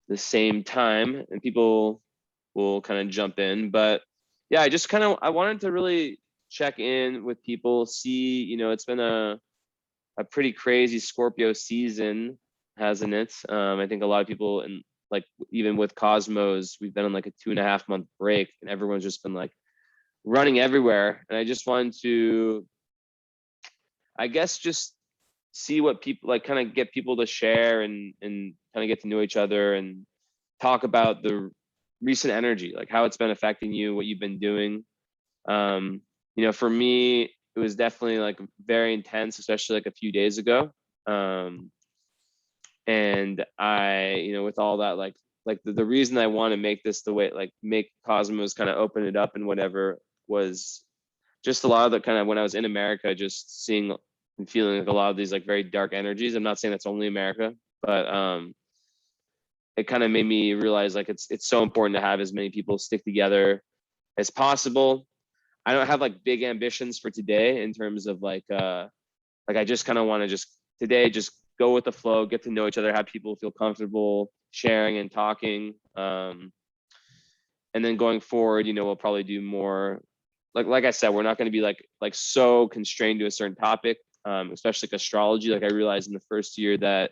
the same time, and people will kind of jump in. But yeah, I wanted to really check in with people, see, it's been a pretty crazy Scorpio season, hasn't it? I think a lot of people, and like even with Cosmos, we've been on like a 2.5 month break, and everyone's just been like running everywhere. And I just wanted to, I guess, just see what people like, kind of get people to share and kind of get to know each other and talk about the recent energy, like how it's been affecting you, what you've been doing. For me, it was definitely like very intense, especially like a few days ago. And with all that, like the reason I want to make this the way, like make Cosmos kind of open it up and whatever, was just a lot of the kind of when I was in America, just seeing and feeling like a lot of these like very dark energies. I'm not saying that's only America, but it kind of made me realize like it's so important to have as many people stick together as possible. I don't have like big ambitions for today in terms of like I just kind of want to just today just go with the flow, get to know each other, have people feel comfortable sharing and talking. And then going forward, we'll probably do more. Like I said, we're not going to be like so constrained to a certain topic, especially like astrology. Like I realized in the first year that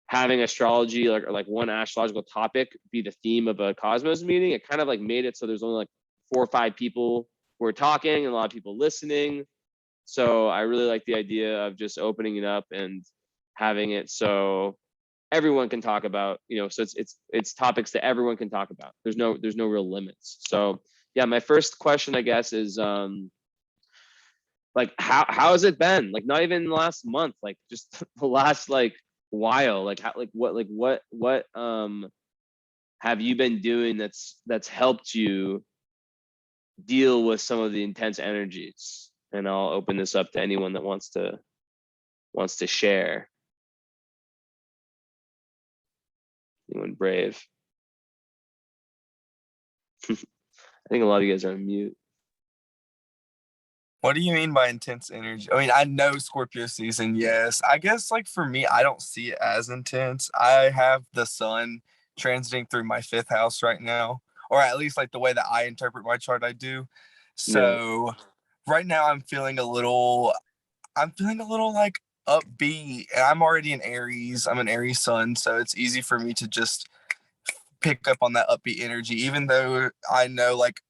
having astrology like one astrological topic be the theme of a Cosmos meeting, it kind of like made it so there's only like 4 or 5 people who are talking and a lot of people listening. So I really like the idea of just opening it up and having it so everyone can talk about, so it's topics that everyone can talk about. There's no real limits. So yeah, my first question, I guess, is like how has it been? Like not even the last month, like just the last like while, like how what have you been doing that's helped you deal with some of the intense energies? And I'll open this up to anyone that wants to share. Anyone brave? I think a lot of you guys are on mute. What do you mean by intense energy? I mean, I know Scorpio season, yes. I guess like for me, I don't see it as intense. I have the sun transiting through my 5th house right now, or at least like the way that I interpret my chart, I do. Yeah. So right now I'm feeling a little like upbeat, and I'm already in Aries. I'm an Aries sun, so it's easy for me to just pick up on that upbeat energy, even though I know like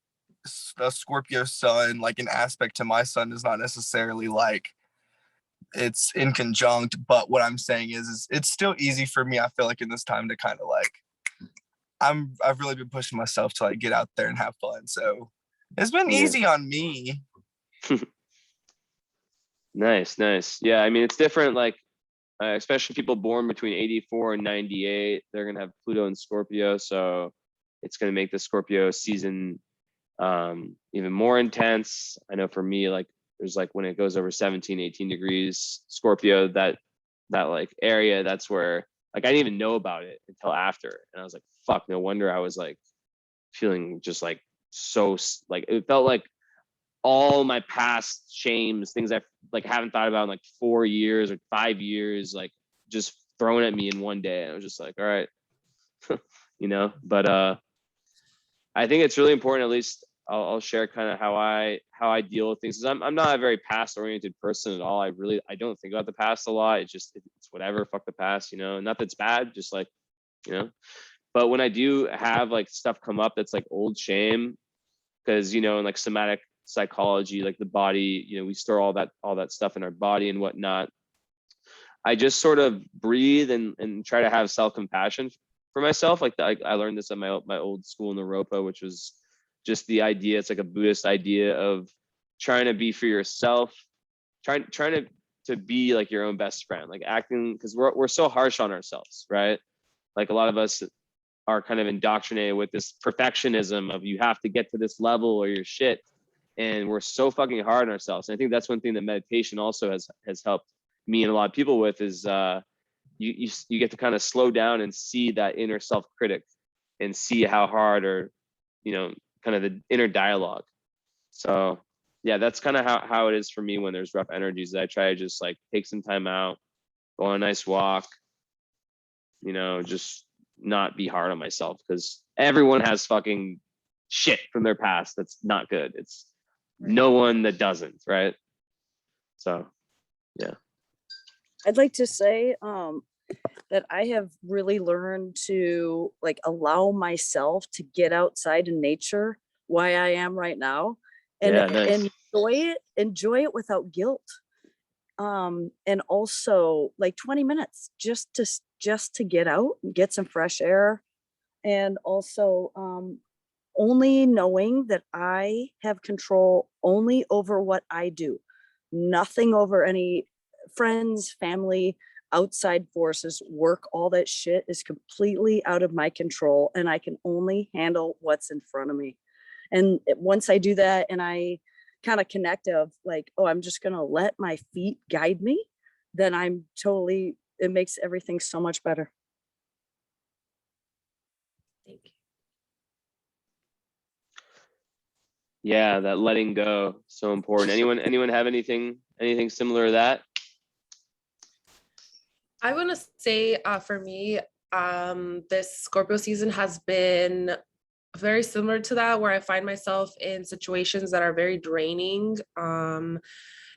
a Scorpio sun, like an aspect to my sun, is not necessarily like it's in conjunct. But what I'm saying is it's still easy for me. I feel like in this time to kind of like I've really been pushing myself to like get out there and have fun. So it's been Yeah. easy on me. Nice. Yeah, I mean it's different. Like especially people born between 84 and 98, they're gonna have Pluto and Scorpio, so it's gonna make the Scorpio season even more intense. I know for me, like there's like when it goes over 17, 18 degrees Scorpio, that like area, that's where like I didn't even know about it until after, and I was like, fuck, no wonder I was like feeling just like so like it felt like all my past shames, things I like haven't thought about in like 4 years or 5 years, like just thrown at me in one day. And I was just like, all right, But I think it's really important. At least I'll share kind of how I deal with things. Because I'm not a very past oriented person at all. I don't think about the past a lot. It's whatever. Fuck the past. Not that it's bad. Just like you know. But when I do have like stuff come up that's like old shame, because in like somatic psychology, like the body, we store all that stuff in our body and whatnot. I just sort of breathe and try to have self-compassion for myself. Like I learned this at my old school in Naropa, which was just the idea. It's like a Buddhist idea of trying to be for yourself, trying to be like your own best friend, like acting, because we're so harsh on ourselves, right? Like a lot of us are kind of indoctrinated with this perfectionism of you have to get to this level or you're shit, and we're so fucking hard on ourselves. And I think that's one thing that meditation also has helped me and a lot of people with is you get to kind of slow down and see that inner self critic and see how hard, or kind of the inner dialogue. So yeah, that's kind of how it is for me when there's rough energies. I try to just like take some time out, go on a nice walk, just not be hard on myself, because everyone has fucking shit from their past that's not good. It's no one that doesn't, right? So yeah. I'd like to say that I have really learned to like allow myself to get outside in nature why I am right now, and Yeah, nice. enjoy it without guilt. And also like 20 minutes just to get out and get some fresh air, and also only knowing that I have control only over what I do, nothing over any friends, family, outside forces, work, all that shit is completely out of my control, and I can only handle what's in front of me. And once I do that and I kind of connect of like, oh, I'm just going to let my feet guide me, then it makes everything so much better. Thank you. Yeah, that letting go, so important. Anyone have anything similar to that? I want to say for me, this Scorpio season has been very similar to that, where I find myself in situations that are very draining. And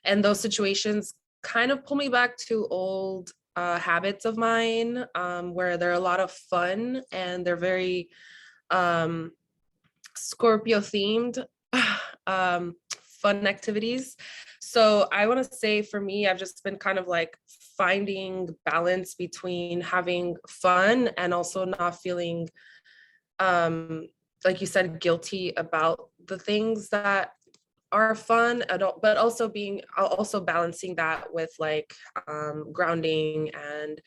those situations kind of pull me back to old habits of mine, where they're a lot of fun and they're very Scorpio themed fun activities. So I want to say for me, I've just been kind of like finding balance between having fun and also not feeling like you said, guilty about the things that are fun, but also balancing that with like grounding. And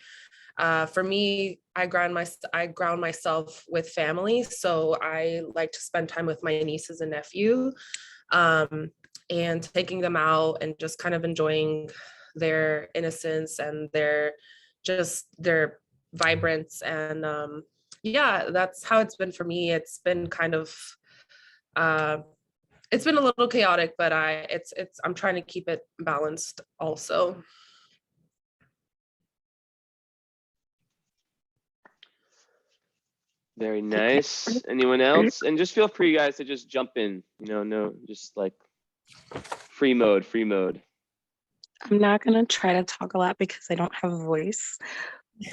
for me, I ground myself with family. So I like to spend time with my nieces and nephew, and taking them out and just kind of enjoying their innocence and their vibrance. And yeah, that's how it's been for me. It's been kind of it's been a little chaotic, but I'm trying to keep it balanced also. Very nice. Anyone else? And just feel free, guys, to just jump in. No, just like free mode. I'm not gonna try to talk a lot because I don't have a voice.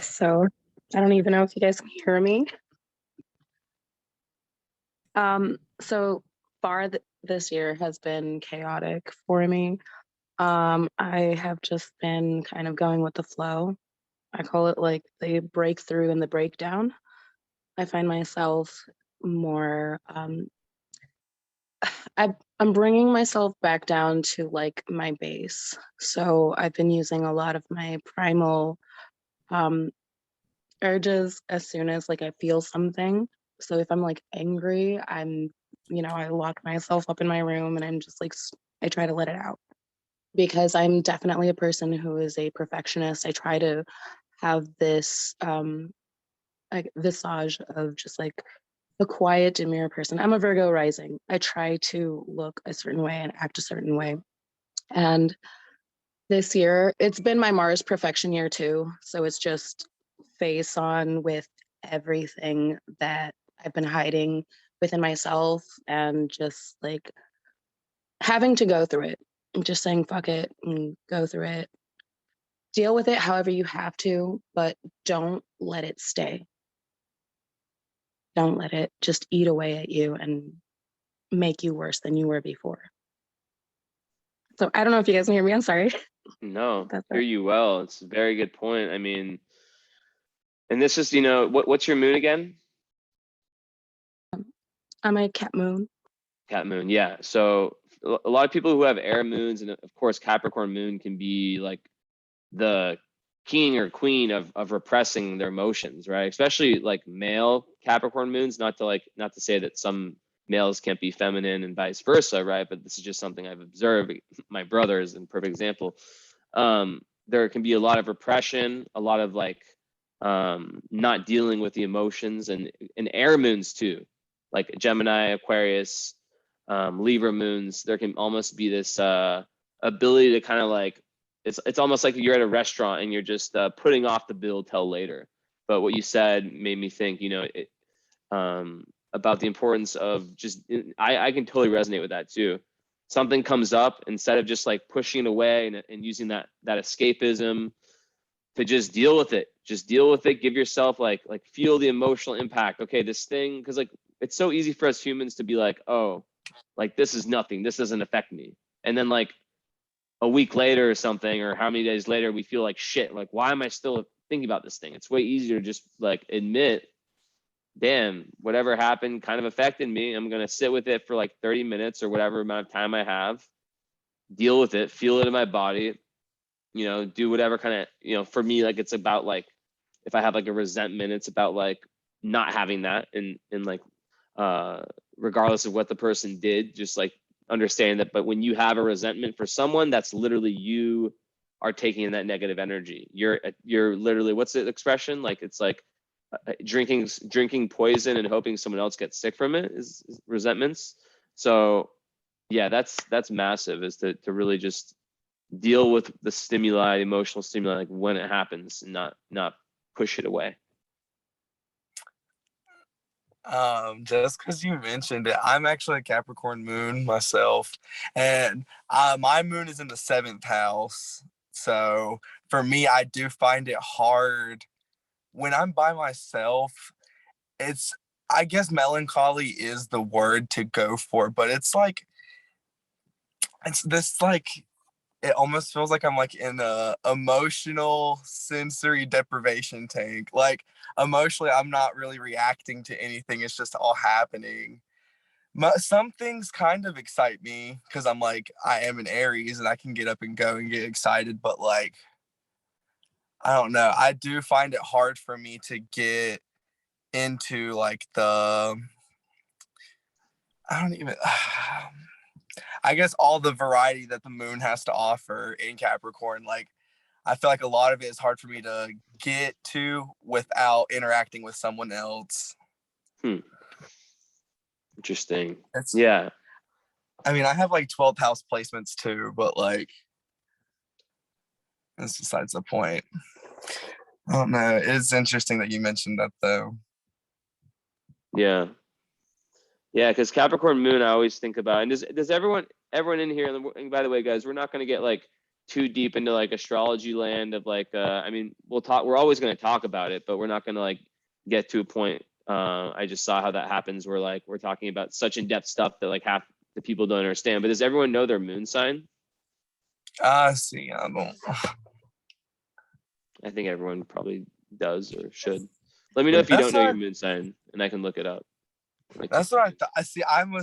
So I don't even know if you guys can hear me. So far this year has been chaotic for me. I have just been kind of going with the flow. I call it like the breakthrough and the breakdown. I find myself more, I'm bringing myself back down to like my base. So I've been using a lot of my primal urges as soon as like I feel something. So if I'm like angry, I lock myself up in my room and I'm just like, I try to let it out, because I'm definitely a person who is a perfectionist. I try to have this like visage of just like a quiet, demure person. I'm a Virgo rising. I try to look a certain way and act a certain way. And this year, it's been my Mars perfection year too. So it's just face on with everything that I've been hiding within myself, and just like having to go through it. I'm just saying, fuck it and go through it. Deal with it however you have to, but don't let it stay. Don't let it just eat away at you and make you worse than you were before. So I don't know if you guys can hear me. I'm sorry. No, That's hear it. you well. It's a very good point. I mean, and this is, what's your moon again? I'm a cat moon. Cat moon, yeah. So a lot of people who have air moons, and of course Capricorn moon can be like the king or queen of repressing their emotions, right? Especially like male Capricorn moons. Not to say that some males can't be feminine and vice versa, right? But this is just something I've observed. My brother is a perfect example. There can be a lot of repression, a lot of like not dealing with the emotions, and air moons too, like Gemini, Aquarius, Libra moons. There can almost be this ability to kind of like, it's almost like you're at a restaurant and you're just putting off the bill till later. but what you said made me think, about the importance of just, I can totally resonate with that too. Something comes up, instead of just like pushing it away and using that escapism, to just deal with it. Just deal with it. Give yourself like feel the emotional impact. Okay, this thing, because like it's so easy for us humans to be like, oh, like this is nothing. This doesn't affect me. And then like a week later or something, or how many days later, we feel like shit. Like, why am I still thinking about this thing? It's way easier to just like admit, damn, whatever happened kind of affected me. I'm gonna sit with it for like 30 minutes or whatever amount of time I have, deal with it, feel it in my body, do whatever kind of, for me, like it's about like, if I have like a resentment, it's about like not having that, and like regardless of what the person did, just like understand that. But when you have a resentment for someone, that's literally you are taking in that negative energy. You're literally, what's the expression? Like it's like drinking poison and hoping someone else gets sick from it is resentments. So yeah, that's massive, is to really just deal with the stimuli, emotional stimuli, like when it happens, and not push it away. Just because you mentioned it, I'm actually a Capricorn moon myself, and my moon is in the 7th house. So for me, I do find it hard when I'm by myself. It's, I guess melancholy is the word to go for, but it's like, it's this like, it almost feels like I'm like in a emotional sensory deprivation tank. Like emotionally, I'm not really reacting to anything. It's just all happening. Some things kind of excite me because I'm like, I am an Aries and I can get up and go and get excited. But like, I don't know. I do find it hard for me to get into like I don't even, I guess all the variety that the moon has to offer in Capricorn. Like, I feel like a lot of it is hard for me to get to without interacting with someone else. Interesting. It's, Yeah. I mean, I have like 12th house placements too, but like, that's besides the point. I don't know. It's interesting that you mentioned that though. Yeah. Yeah, because Capricorn moon, I always think about, and does everyone in here, and by the way, guys, we're not going to get like too deep into like astrology land of like, I mean, we're always going to talk about it, but we're not going to like get to a point. I just saw how that happens, where like we're talking about such in-depth stuff that like half the people don't understand. But does everyone know their moon sign? See, I don't. I think everyone probably does or should. Let me know if you That's don't know your what moon sign, and I can look it up. Like, That's what I thought. I see. I'm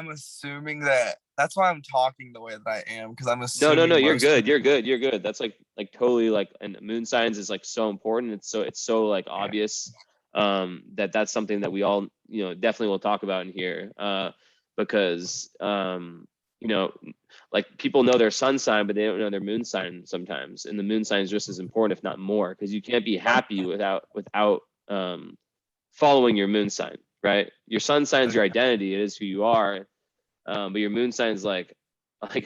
assuming that that's why I'm talking the way that I am, because I'm No, assuming you're most good. You're good. You're good. That's like totally like, and moon signs is like so important. It's so like obvious that's something that we all, definitely will talk about in here. Because like people know their sun sign, but they don't know their moon sign sometimes. And the moon sign is just as important, if not more, because you can't be happy without following your moon sign, right? Your sun sign is your identity. It is who you are. But your moon sign is like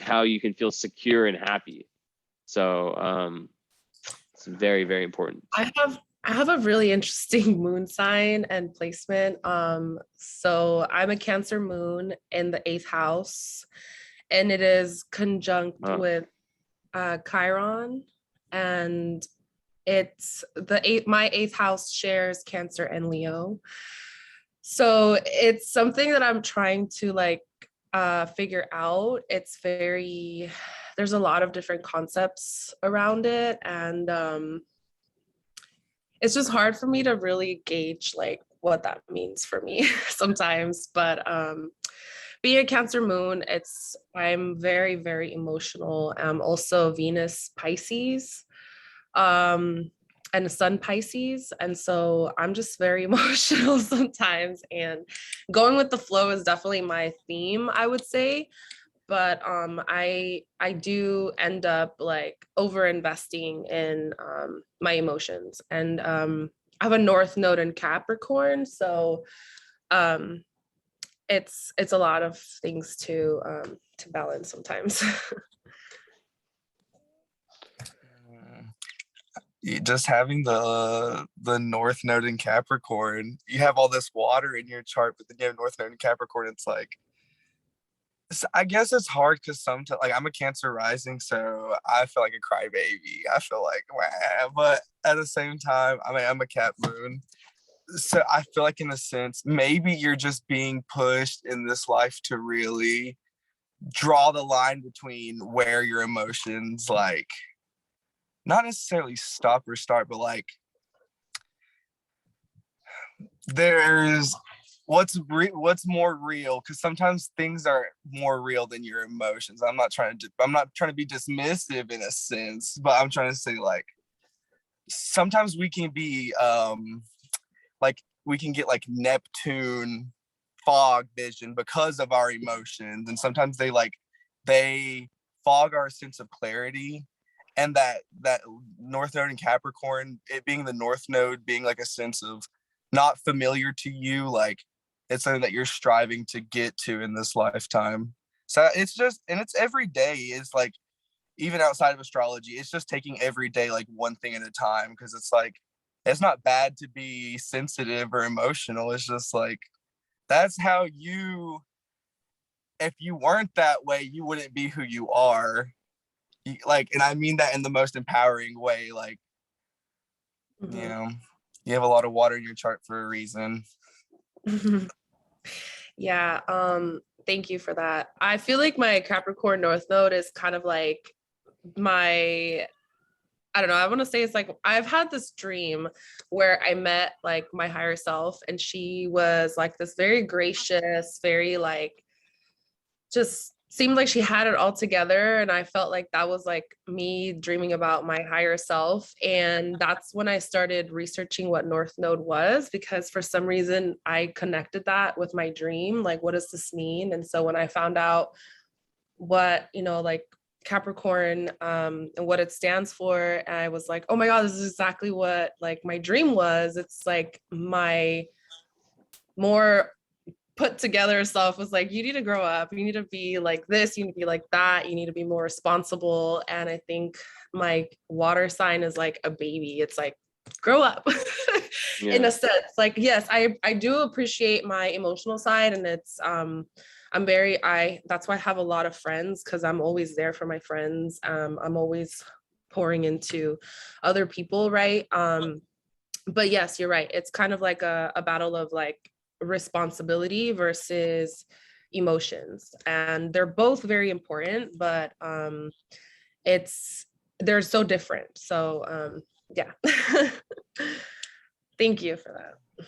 how you can feel secure and happy. So it's very, very important. I have a really interesting moon sign and placement. So I'm a Cancer moon in the 8th house, and it is conjunct with Chiron, and it's my 8th house shares Cancer and Leo. So it's something that I'm trying to like figure out. There's a lot of different concepts around it, and it's just hard for me to really gauge like what that means for me sometimes. But being a Cancer moon, I'm very, very emotional. I'm also Venus Pisces, and a Sun Pisces, and so I'm just very emotional sometimes, and going with the flow is definitely my theme, I would say. But I do end up like over investing in my emotions, and I have a North Node in Capricorn, so it's a lot of things to balance sometimes. just having the North Node in Capricorn, you have all this water in your chart, but then you have North Node in Capricorn. It's like, I guess it's hard because sometimes, like, I'm a Cancer rising, so I feel like a crybaby. I feel like, wah, but at the same time, I mean, I'm a Cap moon, so I feel like, in a sense, maybe you're just being pushed in this life to really draw the line between where your emotions, like, not necessarily stop or start, but like, there's what's more real, because sometimes things are more real than your emotions. I'm not trying to be dismissive in a sense, but I'm trying to say, like, sometimes we can be like, we can get like Neptune fog vision because of our emotions, and sometimes they fog our sense of clarity. And that North Node in Capricorn, it being the North Node, being like a sense of not familiar to you, like, it's something that you're striving to get to in this lifetime. So it's just, and it's every day. It's like, even outside of astrology, it's just taking every day like one thing at a time, because it's like, it's not bad to be sensitive or emotional. It's just like, that's how you, if you weren't that way, you wouldn't be who you are. Like, and I mean that in the most empowering way. Like, you Mhm. know, you have a lot of water in your chart for a reason. Yeah, thank you for that. I feel like my Capricorn North Node is kind of like my, I don't know, I want to say it's like I've had this dream where I met like my higher self, and she was like this very gracious, very like, just seemed like she had it all together, and I felt like that was like me dreaming about my higher self. And that's when I started researching what North Node was, because for some reason I connected that with my dream, like, what does this mean? And so when I found out what, like Capricorn, and what it stands for, and I was like, oh my god, this is exactly what like my dream was. It's like my more put together self was like, you need to grow up, you need to be like this, you need to be like that, you need to be more responsible. And I think my water sign is like a baby. It's like, grow up. In Yeah. a sense, like, yes, I do appreciate my emotional side, and it's I'm very, that's why I have a lot of friends, because I'm always there for my friends. I'm always pouring into other people, right? But yes, you're right, it's kind of like a battle of like responsibility versus emotions, and they're both very important, but it's, they're so different. So yeah. Thank you for that.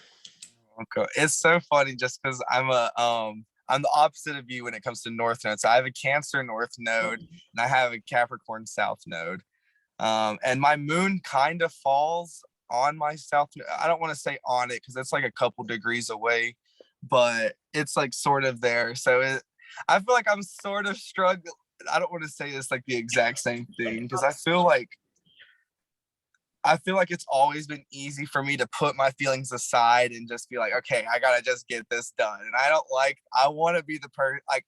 Okay. It's so funny just because I'm the opposite of you when it comes to North Node. So I have a Cancer North Node and I have a Capricorn South Node. And my moon kind of falls on my South Node. I don't want to say on it because it's like a couple degrees away, but it's like sort of there. So I feel like I'm sort of struggling. I don't want to say it's like the exact same thing, because I feel like it's always been easy for me to put my feelings aside and just be like, okay, I gotta just get this done. And I want to be the person, like,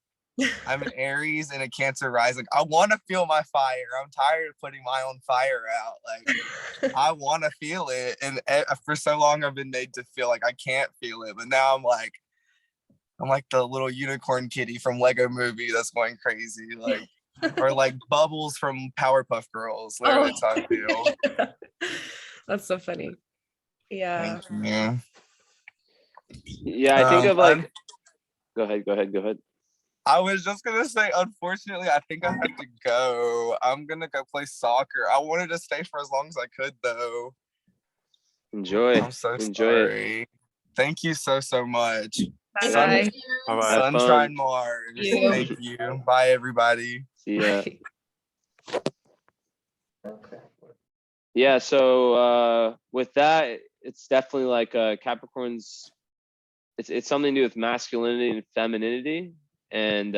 I'm an Aries and a Cancer rising. I want to feel my fire. I'm tired of putting my own fire out. Like, I want to feel it. And for so long, I've been made to feel like I can't feel it. But now I'm like the little unicorn kitty from Lego Movie that's going crazy. Like, or like Bubbles from Powerpuff Girls. Literally, that's how I feel. That's so funny. Yeah. Thank you. Yeah, I think of I'm like, go ahead. I was just gonna say, unfortunately, I think I have to go. I'm gonna go play soccer. I wanted to stay for as long as I could, though. Enjoy. I'm so Enjoy it. sorry. Thank you so much. Bye Sun, bye. Bye-bye. Have Sunshine fun. Mars. You. Thank you. Bye, everybody. See ya. Okay. Yeah, so with that, it's definitely like Capricorn's, it's something to do with masculinity and femininity. And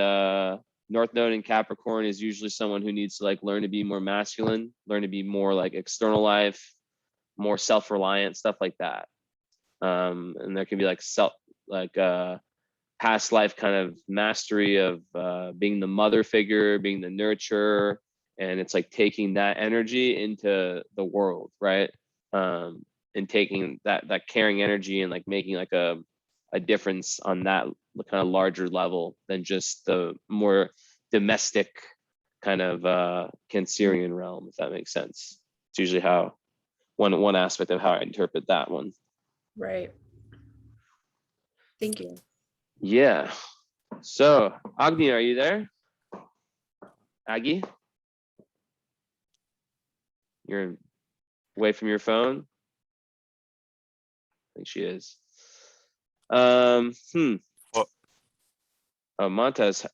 North Node in Capricorn is usually someone who needs to like learn to be more masculine, learn to be more like external life, more self-reliant, stuff like that. And there can be like past life kind of mastery of being the mother figure, being the nurturer, and it's like taking that energy into the world, right? And taking that caring energy and like making like a difference on that kind of larger level than just the more domestic kind of Cancerian realm, if that makes sense. It's usually how one aspect of how I interpret that one. Right. Thank you. Yeah. So Agni, are you there? Aggie? You're away from your phone? I think she is. Well, Oh, Montez,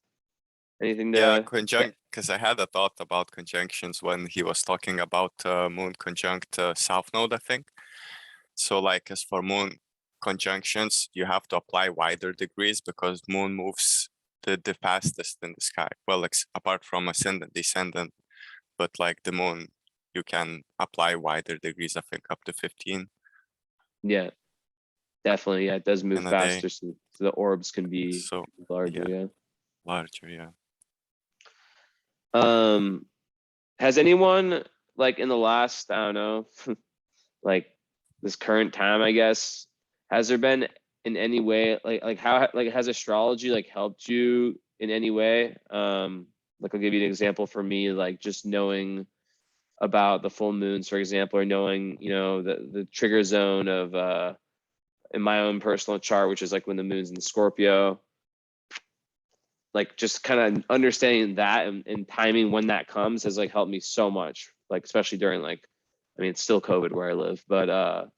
anything yeah, to because I had a thought about conjunctions when he was talking about moon conjunct south node, I think. So like as for moon conjunctions, you have to apply wider degrees because moon moves the fastest in the sky. Well, apart from ascendant, descendant, but like the moon, you can apply wider degrees, I think up to 15 Yeah, definitely. Yeah, it does move in a day. faster, so the orbs can be So larger. yeah. Yeah. Larger, yeah. Has anyone like in the last, I don't know, like this current time, I guess, has there been in any way like how like has astrology like helped you in any way? Like I'll give you an example for me, like just knowing about the full moons, for example, or knowing, you know, the trigger zone of in my own personal chart, which is like when the moon's in Scorpio. Like just kind of understanding that and timing when that comes has like helped me so much, like especially during like, I mean, it's still COVID where I live, but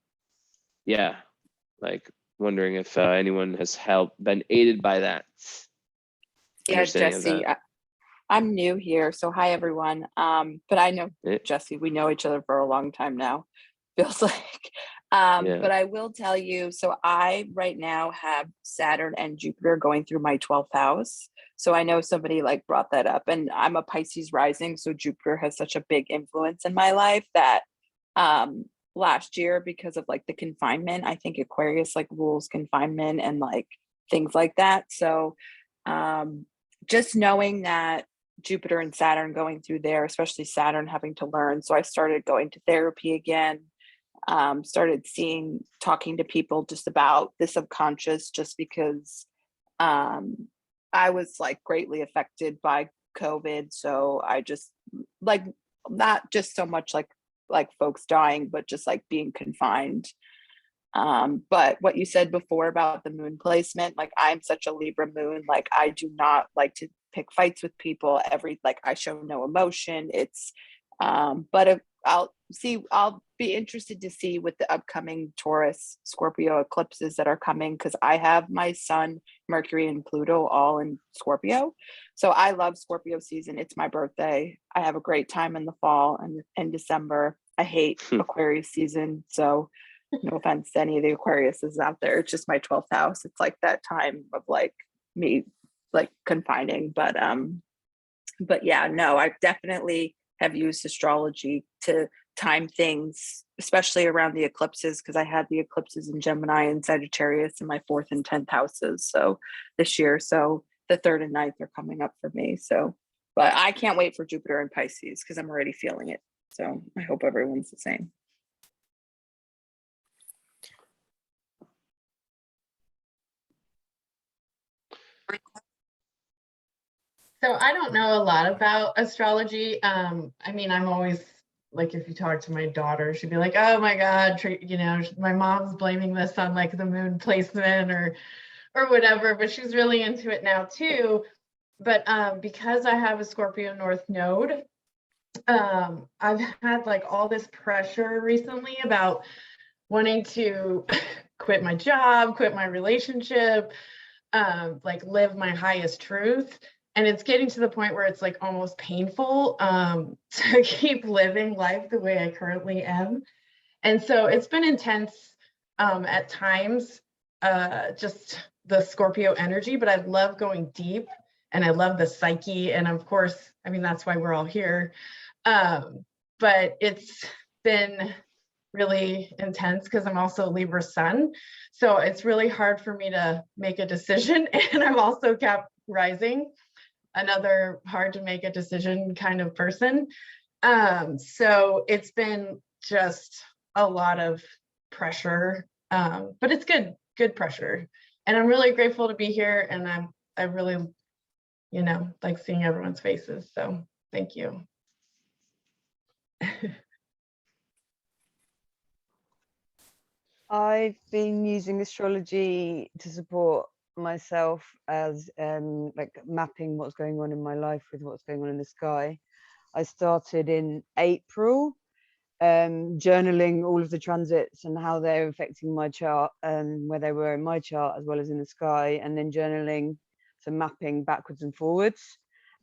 yeah, like wondering if anyone has been aided by that Yeah, understanding of Jesse, that. I'm new here, so hi everyone. But I know Yeah. Jesse, we know each other for a long time now, feels like. Yeah. But I will tell you, so I right now have Saturn and Jupiter going through my 12th house. So I know somebody like brought that up, and I'm a Pisces rising, so Jupiter has such a big influence in my life that last year, because of like the confinement, I think Aquarius like rules confinement and like things like that. So just knowing that Jupiter and Saturn going through there, especially Saturn having to learn. So I started going to therapy again, started talking to people just about the subconscious, just because I was like greatly affected by COVID. So I just like, not just so much like folks dying, but just like being confined. But what you said before about the moon placement, like I'm such a Libra moon, like I do not like to pick fights with people. Like I show no emotion. It's but if I'll be interested to see with the upcoming Taurus Scorpio eclipses that are coming, because I have my sun, Mercury, and Pluto all in Scorpio. So I love Scorpio season. It's my birthday. I have a great time in the fall and in December. I hate Aquarius season. So no offense to any of the Aquariuses out there. It's just my 12th house. It's like that time of like me like confining. But yeah, no, I definitely have used astrology to time things, especially around the eclipses, because I had the eclipses in Gemini and Sagittarius in my 4th and 10th houses. So this year, so the 3rd and 9th are coming up for me. So, but I can't wait for Jupiter and Pisces because I'm already feeling it. So I hope everyone's the same. So I don't know a lot about astrology. I mean, I'm always like, if you talk to my daughter, she'd be like, "Oh my God, you know, my mom's blaming this on like the moon placement or whatever." But she's really into it now too. But because I have a Scorpio North Node, I've had like all this pressure recently about wanting to quit my job, quit my relationship, like live my highest truth. And it's getting to the point where it's like almost painful to keep living life the way I currently am. And so it's been intense at times, just the Scorpio energy, but I love going deep and I love the psyche. And of course, I mean, that's why we're all here. But it's been really intense because I'm also a Libra sun. So it's really hard for me to make a decision. And I'm also Cap rising. another hard to make a decision kind of person. So it's been just a lot of pressure, but it's good pressure. And I'm really grateful to be here, and I really, like seeing everyone's faces. So thank you. I've been using astrology to support myself as like mapping what's going on in my life with what's going on in the sky. I started in April, journaling all of the transits and how they're affecting my chart and where they were in my chart as well as in the sky, and then journaling, so mapping backwards and forwards.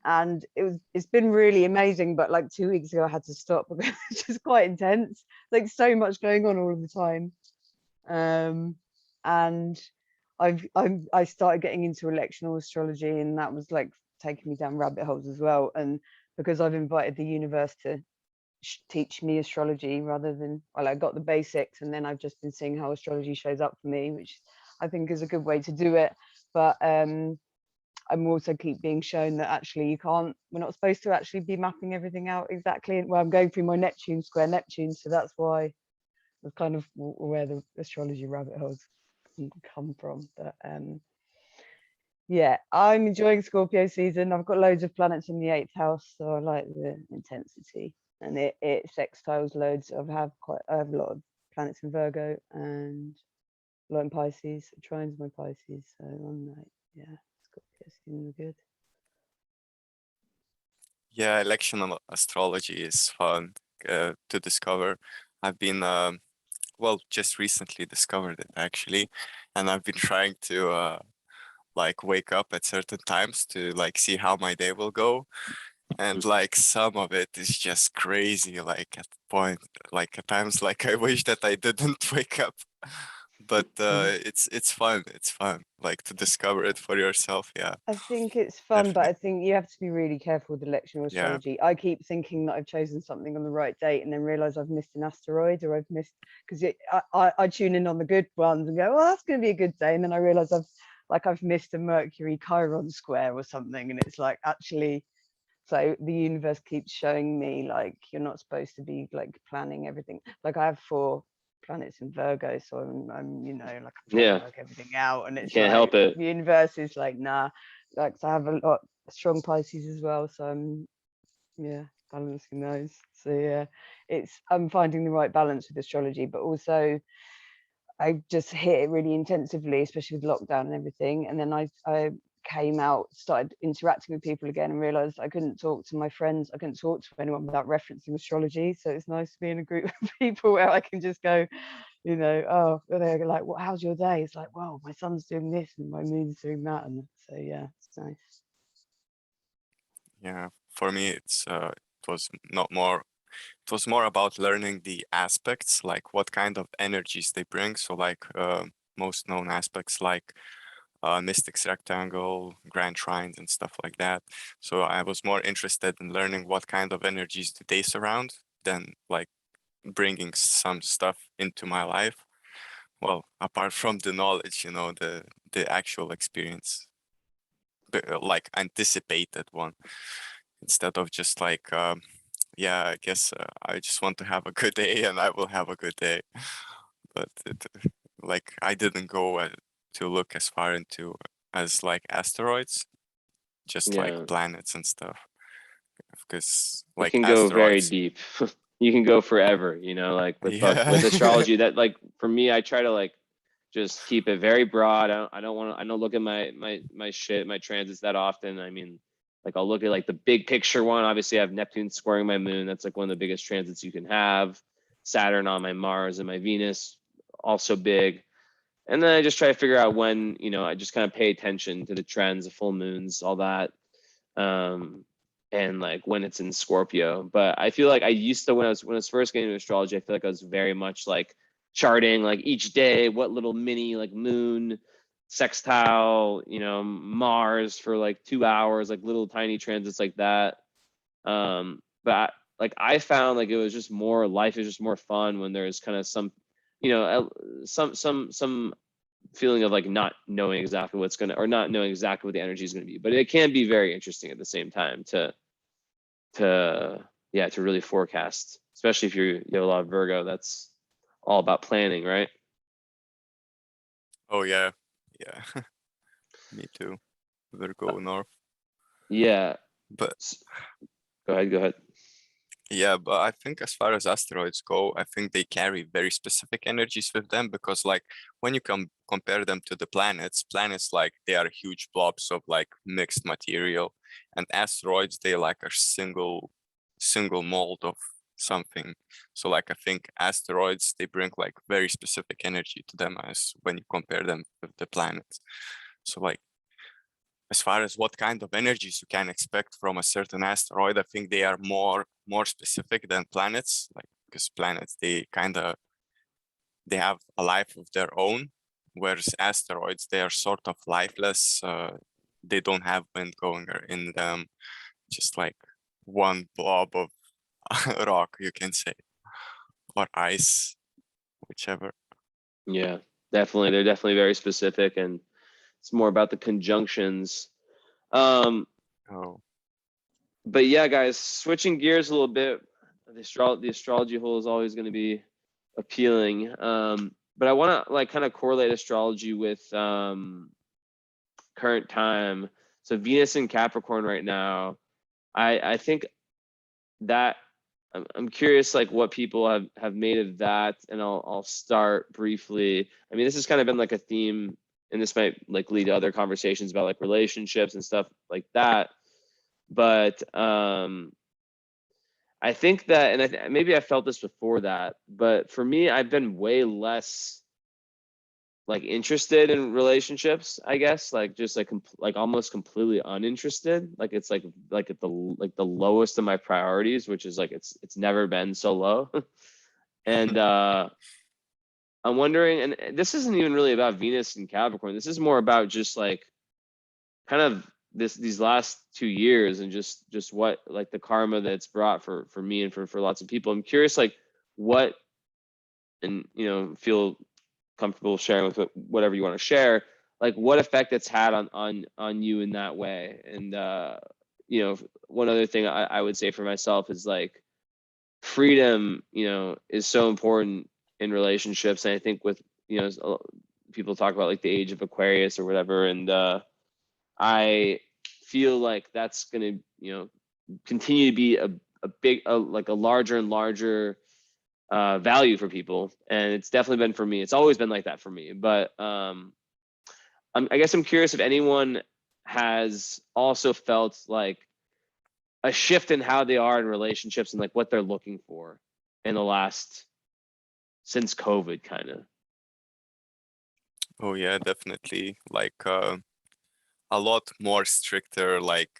And it's been really amazing, but like 2 weeks ago I had to stop because it's just quite intense, like so much going on all of the time. And I started getting into electional astrology, and that was like taking me down rabbit holes as well. And because I've invited the universe to teach me astrology rather than, well, I got the basics, and then I've just been seeing how astrology shows up for me, which I think is a good way to do it. But I'm also keep being shown that actually we're not supposed to actually be mapping everything out exactly. Well, I'm going through my Neptune square Neptune, so that's why that's kind of where the astrology rabbit holes come from. But yeah, I'm enjoying Scorpio season. I've got loads of planets in the 8th house, so I like the intensity, and it sextiles loads. I have a lot of planets in Virgo and a lot in Pisces. Trines my Pisces, so I'm like, yeah, Scorpio season good. Yeah, electional astrology is fun to discover. I've been well, just recently discovered it actually, and I've been trying to like wake up at certain times to like see how my day will go, and like some of it is just crazy. Like at at times, like I wish that I didn't wake up, but it's fun. It's fun, like to discover it for yourself. Yeah, I think it's fun, but definitely. I think you have to be really careful with electional Yeah. astrology. I keep thinking that I've chosen something on the right date, and then realize I've missed an asteroid, or I've missed, because I tune in on the good ones and go, oh, that's going to be a good day, and then I realize I've missed a Mercury Chiron square or something, and it's like, actually, so the universe keeps showing me like you're not supposed to be like planning everything. Like I have 4 planets in Virgo, so I'm like I'm trying Yeah. to work everything out, and it's Can't like help it. the universe is like, nah. Like, so I have a lot strong Pisces as well, so I'm balancing those. So yeah, I'm finding the right balance with astrology, but also I just hit it really intensively, especially with lockdown and everything. And then I came out, started interacting with people again, and realized I couldn't talk to my friends, I couldn't talk to anyone without referencing astrology. So it's nice to be in a group of people where I can just go, oh, they're like, well, how's your day? It's like, well, my sun's doing this and my moon's doing that. And so yeah, it's nice. Yeah, for me, it was not more. It was more about learning the aspects, like what kind of energies they bring. So, like most known aspects, like Mystic's Rectangle, Grand Trines, and stuff like that. So I was more interested in learning what kind of energies do they surround than like bringing some stuff into my life. Well, apart from the knowledge, the actual experience, like anticipated one, instead of just like, yeah, I guess I just want to have a good day and I will have a good day. But like I didn't go to look as far into as like asteroids, just like Yeah. planets and stuff. Because You like can go very asteroids, deep. You can go forever, like with Yeah. with astrology, that like for me, I try to like just keep it very broad. I don't look at my shit, my transits that often. I mean, like I'll look at like the big picture one. Obviously I have Neptune squaring my moon. That's like one of the biggest transits you can have. Saturn on my Mars and my Venus, also big. And then I just try to figure out when, I just kind of pay attention to the trends, the full moons, all that. And like when it's in Scorpio. But I feel like I used to, when I was first getting into astrology, I feel like I was very much like charting like each day, what little mini like moon sextile, Mars for like 2 hours, like little tiny transits like that. But like I found like it was just more, life is just more fun when there's kind of some, some feeling of like not knowing exactly what's gonna, or not knowing exactly what the energy is gonna be. But it can be very interesting at the same time to really forecast, especially if you have a lot of Virgo. That's all about planning, right? Oh yeah, yeah. Me too. Virgo North. Yeah. But Go ahead. yeah, but I think as far as asteroids go, I think they carry very specific energies with them, because like when you compare them to the planets, like they are huge blobs of like mixed material, and asteroids, they like a single mold of something. So like I think asteroids, they bring like very specific energy to them as when you compare them with the planets. So like as far as what kind of energies you can expect from a certain asteroid, I think they are more specific than planets, like because planets, they have a life of their own, whereas asteroids, they are sort of lifeless. They don't have wind going in them, just like one blob of rock, you can say, or ice, whichever. Yeah, definitely. They're definitely very specific, and it's more about the conjunctions. Oh, But yeah, guys, switching gears a little bit, the astrology hole is always going to be appealing. But I want to like kind of correlate astrology with current time. So Venus in Capricorn right now. I think that I'm curious like what people have made of that, and I'll start briefly. I mean, this has kind of been like a theme, and this might like lead to other conversations about like relationships and stuff like that. But I think that, and maybe I felt this before that, but for me, I've been way less like interested in relationships, I guess, like just like almost completely uninterested. Like it's like at the lowest of my priorities, which is like it's never been so low. And I'm wondering, and this isn't even really about Venus and Capricorn. This is more about just like kind of these last 2 years, and just what like the karma that's brought for me and for lots of people. I'm curious like what, and feel comfortable sharing with whatever you want to share, like what effect it's had on you in that way. And one other thing I would say for myself is like freedom is so important in relationships. And I think with people talk about like the age of Aquarius or whatever, and I feel like that's going to continue to be a big like a larger and larger value for people. And it's definitely been for me. It's always been like that for me. But I guess I'm curious if anyone has also felt like a shift in how they are in relationships and like what they're looking for in the last, since COVID kind of. Oh yeah, definitely. Like a lot more stricter, like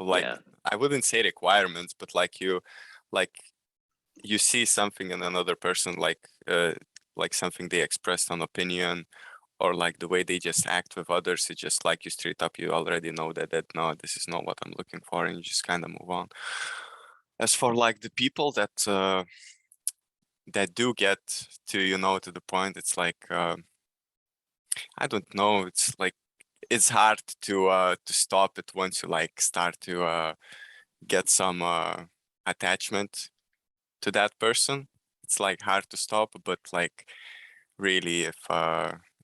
Yeah. I wouldn't say requirements, but like you see something in another person, like something they expressed an opinion, or like the way they just act with others, it's just like you straight up, you already know that no, this is not what I'm looking for, and you just kind of move on. As for like the people that do get to to the point, it's like I don't know, it's like it's hard to stop it once you like start to get some attachment to that person. It's like hard to stop, but like really if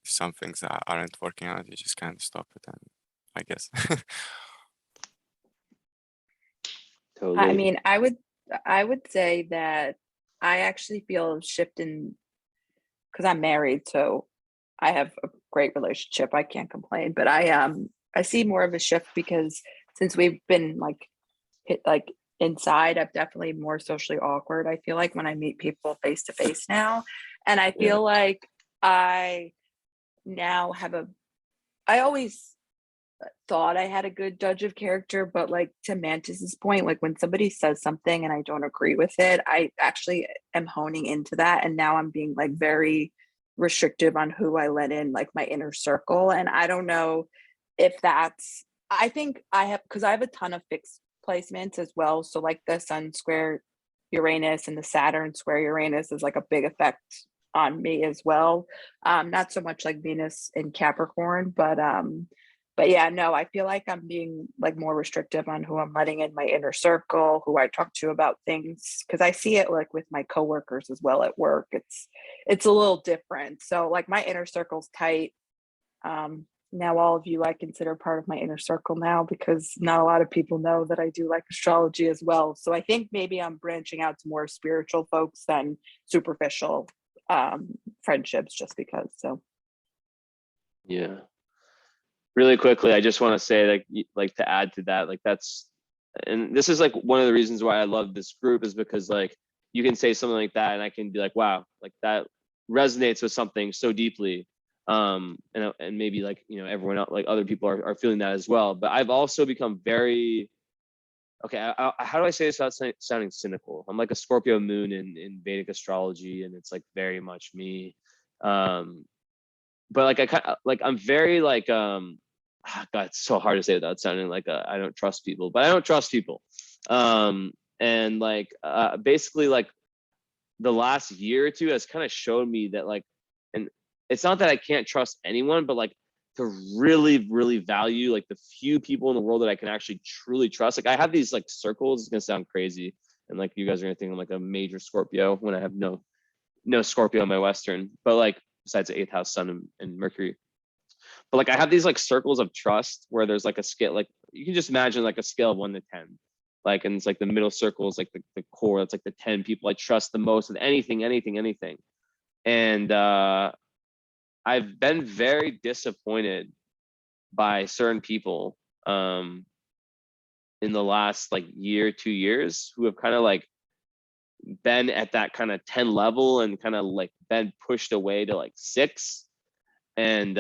some things aren't working out, you just kind of stop it, and I guess. Totally. I mean, I would say that I actually feel a shift in, because I'm married, so I have a great relationship. I can't complain, but I see more of a shift because since we've been like inside, I'm definitely more socially awkward. I feel like when I meet people face to face now, and I feel like I now have I always thought I had a good judge of character, but like to Mantis's point, like when somebody says something and I don't agree with it, I actually am honing into that, and now I'm being like very restrictive on who I let in like my inner circle. And I don't know if that's, I think I have, because I have a ton of fixed placements as well. So like the Sun square Uranus and the Saturn square Uranus is like a big effect on me as well. Not so much like Venus in Capricorn, but yeah, no, I feel like I'm being like more restrictive on who I'm letting in my inner circle, who I talk to about things, because I see it like with my coworkers as well at work. It's a little different. So like my inner circle's tight. Now all of you I consider part of my inner circle now, because not a lot of people know that I do like astrology as well. So I think maybe I'm branching out to more spiritual folks than superficial friendships, just because. So Yeah. Really quickly, I just want to say like to add to that, like that's, and this is like one of the reasons why I love this group, is because like you can say something like that and I can be like, wow, like that resonates with something so deeply. And maybe like, you know, everyone else, like other people are feeling that as well. But I've also become very, okay, how do I say this without sounding cynical? I'm like a Scorpio moon in Vedic astrology, and it's like very much me. But like I kind of like, I'm very like God, it's so hard to say without sounding like I don't trust people, but I don't trust people. And like basically like the last year or two has kind of showed me that like, and it's not that I can't trust anyone, but like to really, really value like the few people in the world that I can actually truly trust. Like I have these like circles, it's gonna sound crazy. And like you guys are gonna think I'm like a major Scorpio when I have no Scorpio in my Western, but like besides the 8th house sun and Mercury. But like I have these like circles of trust where there's like a scale, like you can just imagine like a scale of 1 to 10. Like, and it's like the middle circle is like the core, that's like the 10 people I trust the most with anything. And I've been very disappointed by certain people in the last like year, 2 years, who have kind of like been at that kind of 10 level and kind of like been pushed away to like 6. And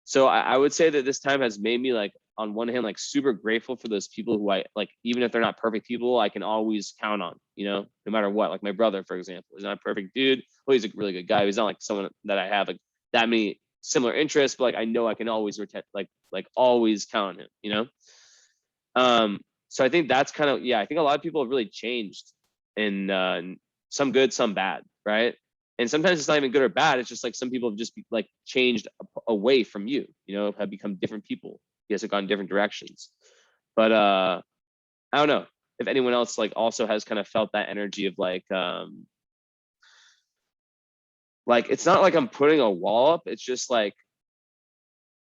so I would say that this time has made me like, on one hand, like super grateful for those people who I like, even if they're not perfect people, I can always count on, you know, no matter what. Like my brother, for example, he's not a perfect dude. Well, he's a really good guy. He's not like someone that I have like that many similar interests, but like I know I can always like always count on him, you know? So I think that's kind of, yeah, I think a lot of people have really changed, in some good, some bad, right? And sometimes it's not even good or bad. It's just like some people have just like changed away from you, you know, have become different people. You guys have gone different directions. But I don't know if anyone else like also has kind of felt that energy of like it's not like I'm putting a wall up. It's just like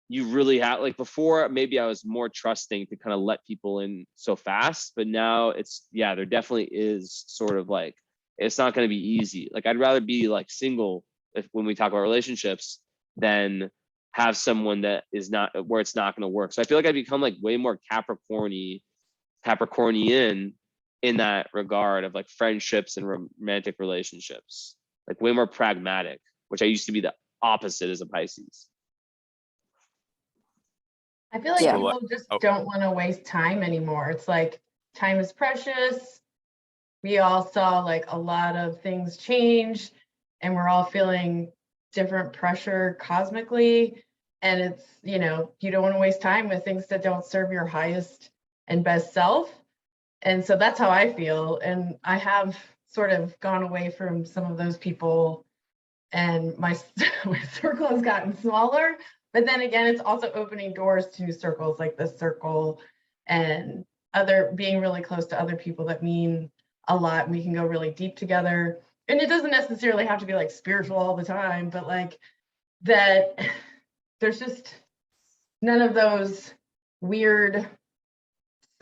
you really have, like before, maybe I was more trusting to kind of let people in so fast, but now it's, yeah, there definitely is sort of like, it's not going to be easy. Like I'd rather be like single when we talk about relationships than have someone that is not, where it's not going to work. So I feel like I've become like way more Capricornian in that regard of like friendships and romantic relationships, like way more pragmatic, which I used to be the opposite as a Pisces. I feel like Yeah. people just don't want to waste time anymore. It's like time is precious. We all saw like a lot of things change, and we're all feeling different pressure cosmically. And it's, you know, you don't want to waste time with things that don't serve your highest and best self. And so that's how I feel. And I have sort of gone away from some of those people, and my circle has gotten smaller. But then again, it's also opening doors to circles like this circle and being really close to other people that mean a lot. We can go really deep together. And it doesn't necessarily have to be like spiritual all the time, but like that there's just none of those weird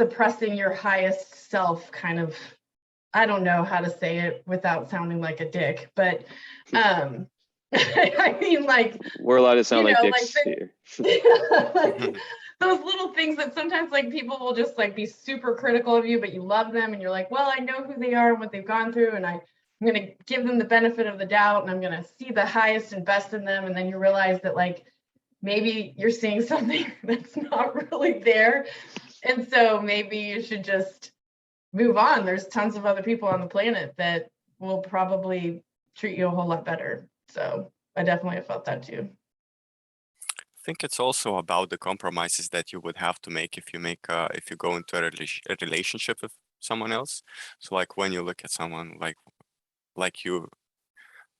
suppressing your highest self kind of, I don't know how to say it without sounding like a dick, but I mean, like, we're allowed to sound like know, dicks like here. like those little things that sometimes like people will just like be super critical of you, but you love them and you're like, well, I know who they are and what they've gone through, and I'm going to give them the benefit of the doubt, and I'm going to see the highest and best in them. And then you realize that like maybe you're seeing something that's not really there. And so maybe you should just move on. There's tons of other people on the planet that will probably treat you a whole lot better. So I definitely have felt that too. I think it's also about the compromises that you would have to make if you go into a relationship with someone else. So like when you look at someone like you,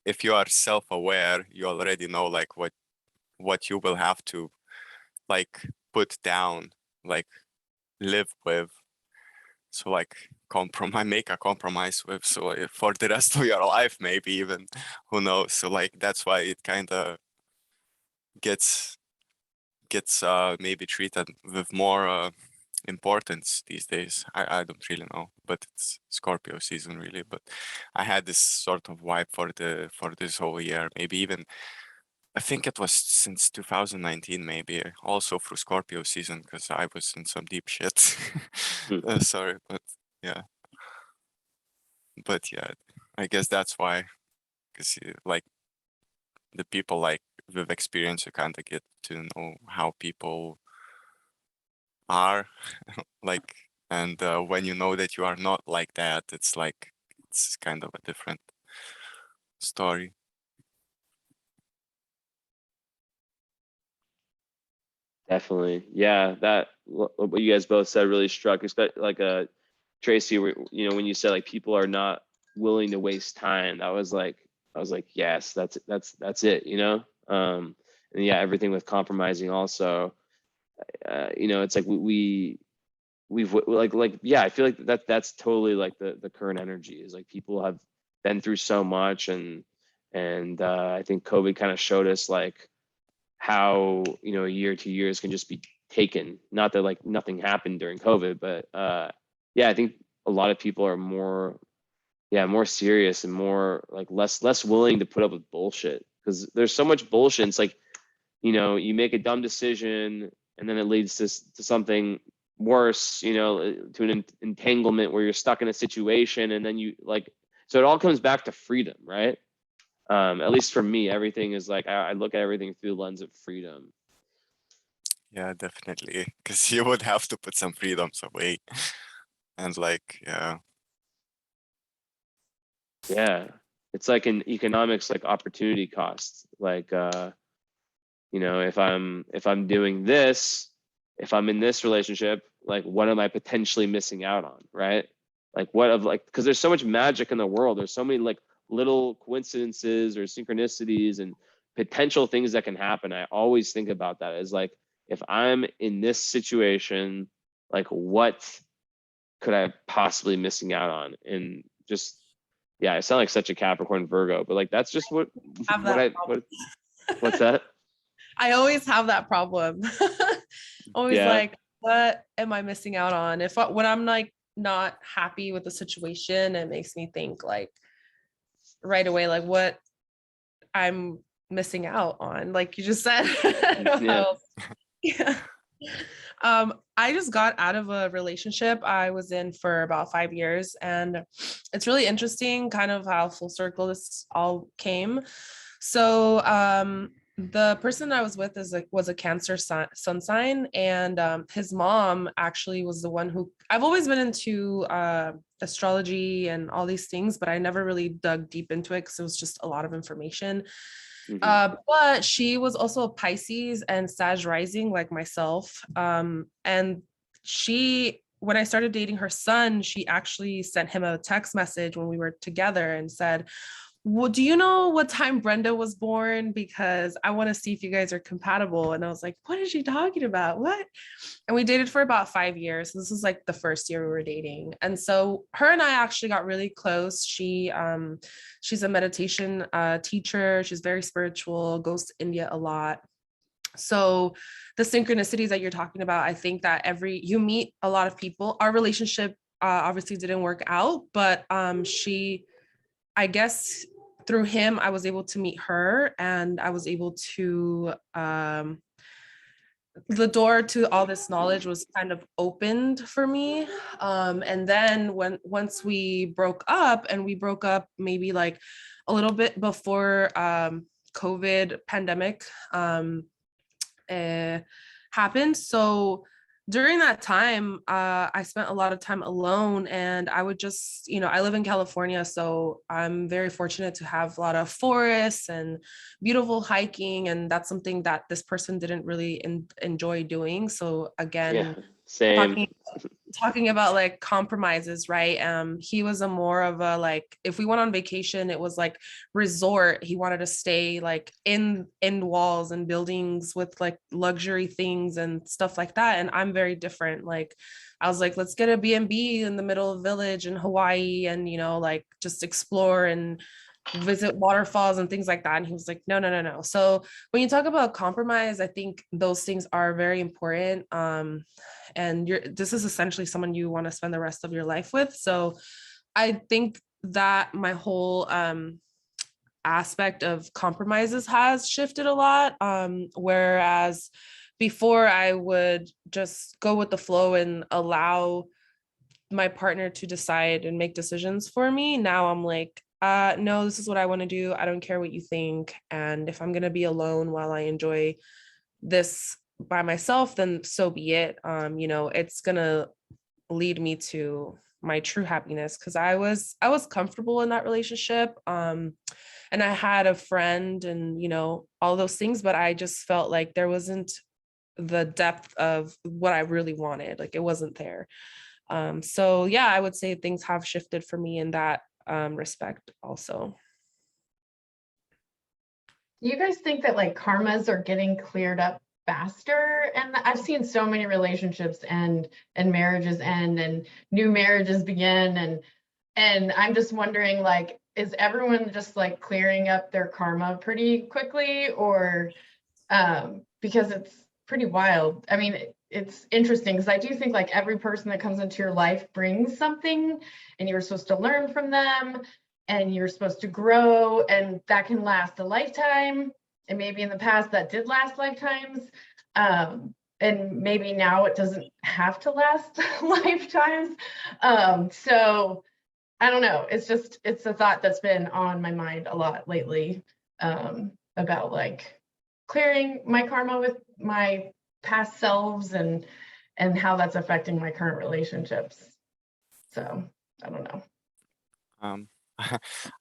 if you are self-aware, you already know like what you will have to like put down, like live with. So like compromise, make a compromise with. So for the rest of your life, maybe even, who knows? So like that's why it kind of gets maybe treated with more importance these days. I don't really know, but it's Scorpio season really. But I had this sort of vibe for this whole year, maybe even I think it was since 2019, maybe also through Scorpio season, because I was in some deep shit. Sorry, but yeah. But yeah, I guess that's why, because like the people like with experience, you kind of get to know how people are like, and when you know that you are not like that, it's like it's kind of a different story. Definitely. Yeah, that what you guys both said really struck, especially like Tracy, you know, when you said like people are not willing to waste time, I was like, yes, that's it, you know? And yeah, everything with compromising also, you know, it's like we've like, yeah, I feel like that's totally like the current energy is like people have been through so much, and I think COVID kind of showed us like how, you know, a year, 2 years can just be taken. Not that like nothing happened during COVID, but yeah, I think a lot of people are more serious and more like less willing to put up with bullshit, because there's so much bullshit. It's like, you know, you make a dumb decision and then it leads to something worse, you know, to an entanglement where you're stuck in a situation, and then you like, so it all comes back to freedom, right? At least for me, everything is like, I look at everything through the lens of freedom. Yeah, definitely, because you would have to put some freedoms away, and like Yeah, it's like in economics, like opportunity cost. Like, you know, if I'm doing this, if I'm in this relationship, like what am I potentially missing out on, right? Like what of like, because there's so much magic in the world. There's so many like little coincidences or synchronicities and potential things that can happen. I always think about that as like, if I'm in this situation, like what could I possibly missing out on? And just, yeah, I sound like such a Capricorn Virgo, but like that's just what Have that what's that? I always have that problem. Always Yeah. like, what am I missing out on? When I'm like not happy with the situation, it makes me think like right away, like what I'm missing out on, like you just said. I don't know Yeah. how else. Yeah. I just got out of a relationship I was in for about 5 years, and it's really interesting kind of how full circle this all came. So the person I was with was a Cancer sun sign, and his mom actually was the one who, I've always been into astrology and all these things, but I never really dug deep into it because it was just a lot of information. But she was also a Pisces and Sag rising like myself. And when I started dating her son, she actually sent him a text message when we were together and said, well, do you know what time Brenda was born? Because I want to see if you guys are compatible. And I was like, what is she talking about? What? And we dated for about 5 years. This was like the first year we were dating. And so her and I actually got really close. She's a meditation teacher. She's very spiritual, goes to India a lot. So the synchronicities that you're talking about, I think that you meet a lot of people. Our relationship obviously didn't work out, but I guess through him, I was able to meet her, and I was able to, the door to all this knowledge was kind of opened for me. And then once we broke up, and we broke up maybe like a little bit before COVID pandemic happened. So during that time, I spent a lot of time alone, and I would just, I live in California, so I'm very fortunate to have a lot of forests and beautiful hiking, and that's something that this person didn't really enjoy doing. So again, Yeah, same. talking about like compromises, right? He was a more of a like, if we went on vacation, it was like resort. He wanted to stay like in walls and buildings with like luxury things and stuff like that. And I'm very different. Like I was like, let's get a B&B in the middle of the village in Hawaii and, you know, like just explore and visit waterfalls and things like that. And he was like, no, no, no, no. So when you talk about compromise, I think those things are very important. And this is essentially someone you want to spend the rest of your life with. So I think that my whole aspect of compromises has shifted a lot. Whereas before I would just go with the flow and allow my partner to decide and make decisions for me. Now I'm like, no, this is what I want to do. I don't care what you think. And if I'm going to be alone while I enjoy this by myself, then so be it. You know, it's going to lead me to my true happiness, because I was comfortable in that relationship. And I had a friend and, you know, all those things, but I just felt like there wasn't the depth of what I really wanted. Like it wasn't there. So yeah, I would say things have shifted for me in that respect also. Do you guys think that like karmas are getting cleared up faster? And I've seen so many relationships end and marriages end and new marriages begin, and I'm just wondering, like, is everyone just like clearing up their karma pretty quickly, or because it's pretty wild. I mean, it's interesting because I do think like every person that comes into your life brings something, and you're supposed to learn from them, and you're supposed to grow, and that can last a lifetime. And maybe in the past that did last lifetimes. And maybe now it doesn't have to last lifetimes. So I don't know. It's a thought that's been on my mind a lot lately, about like clearing my karma with my past selves and how that's affecting my current relationships. So I don't know.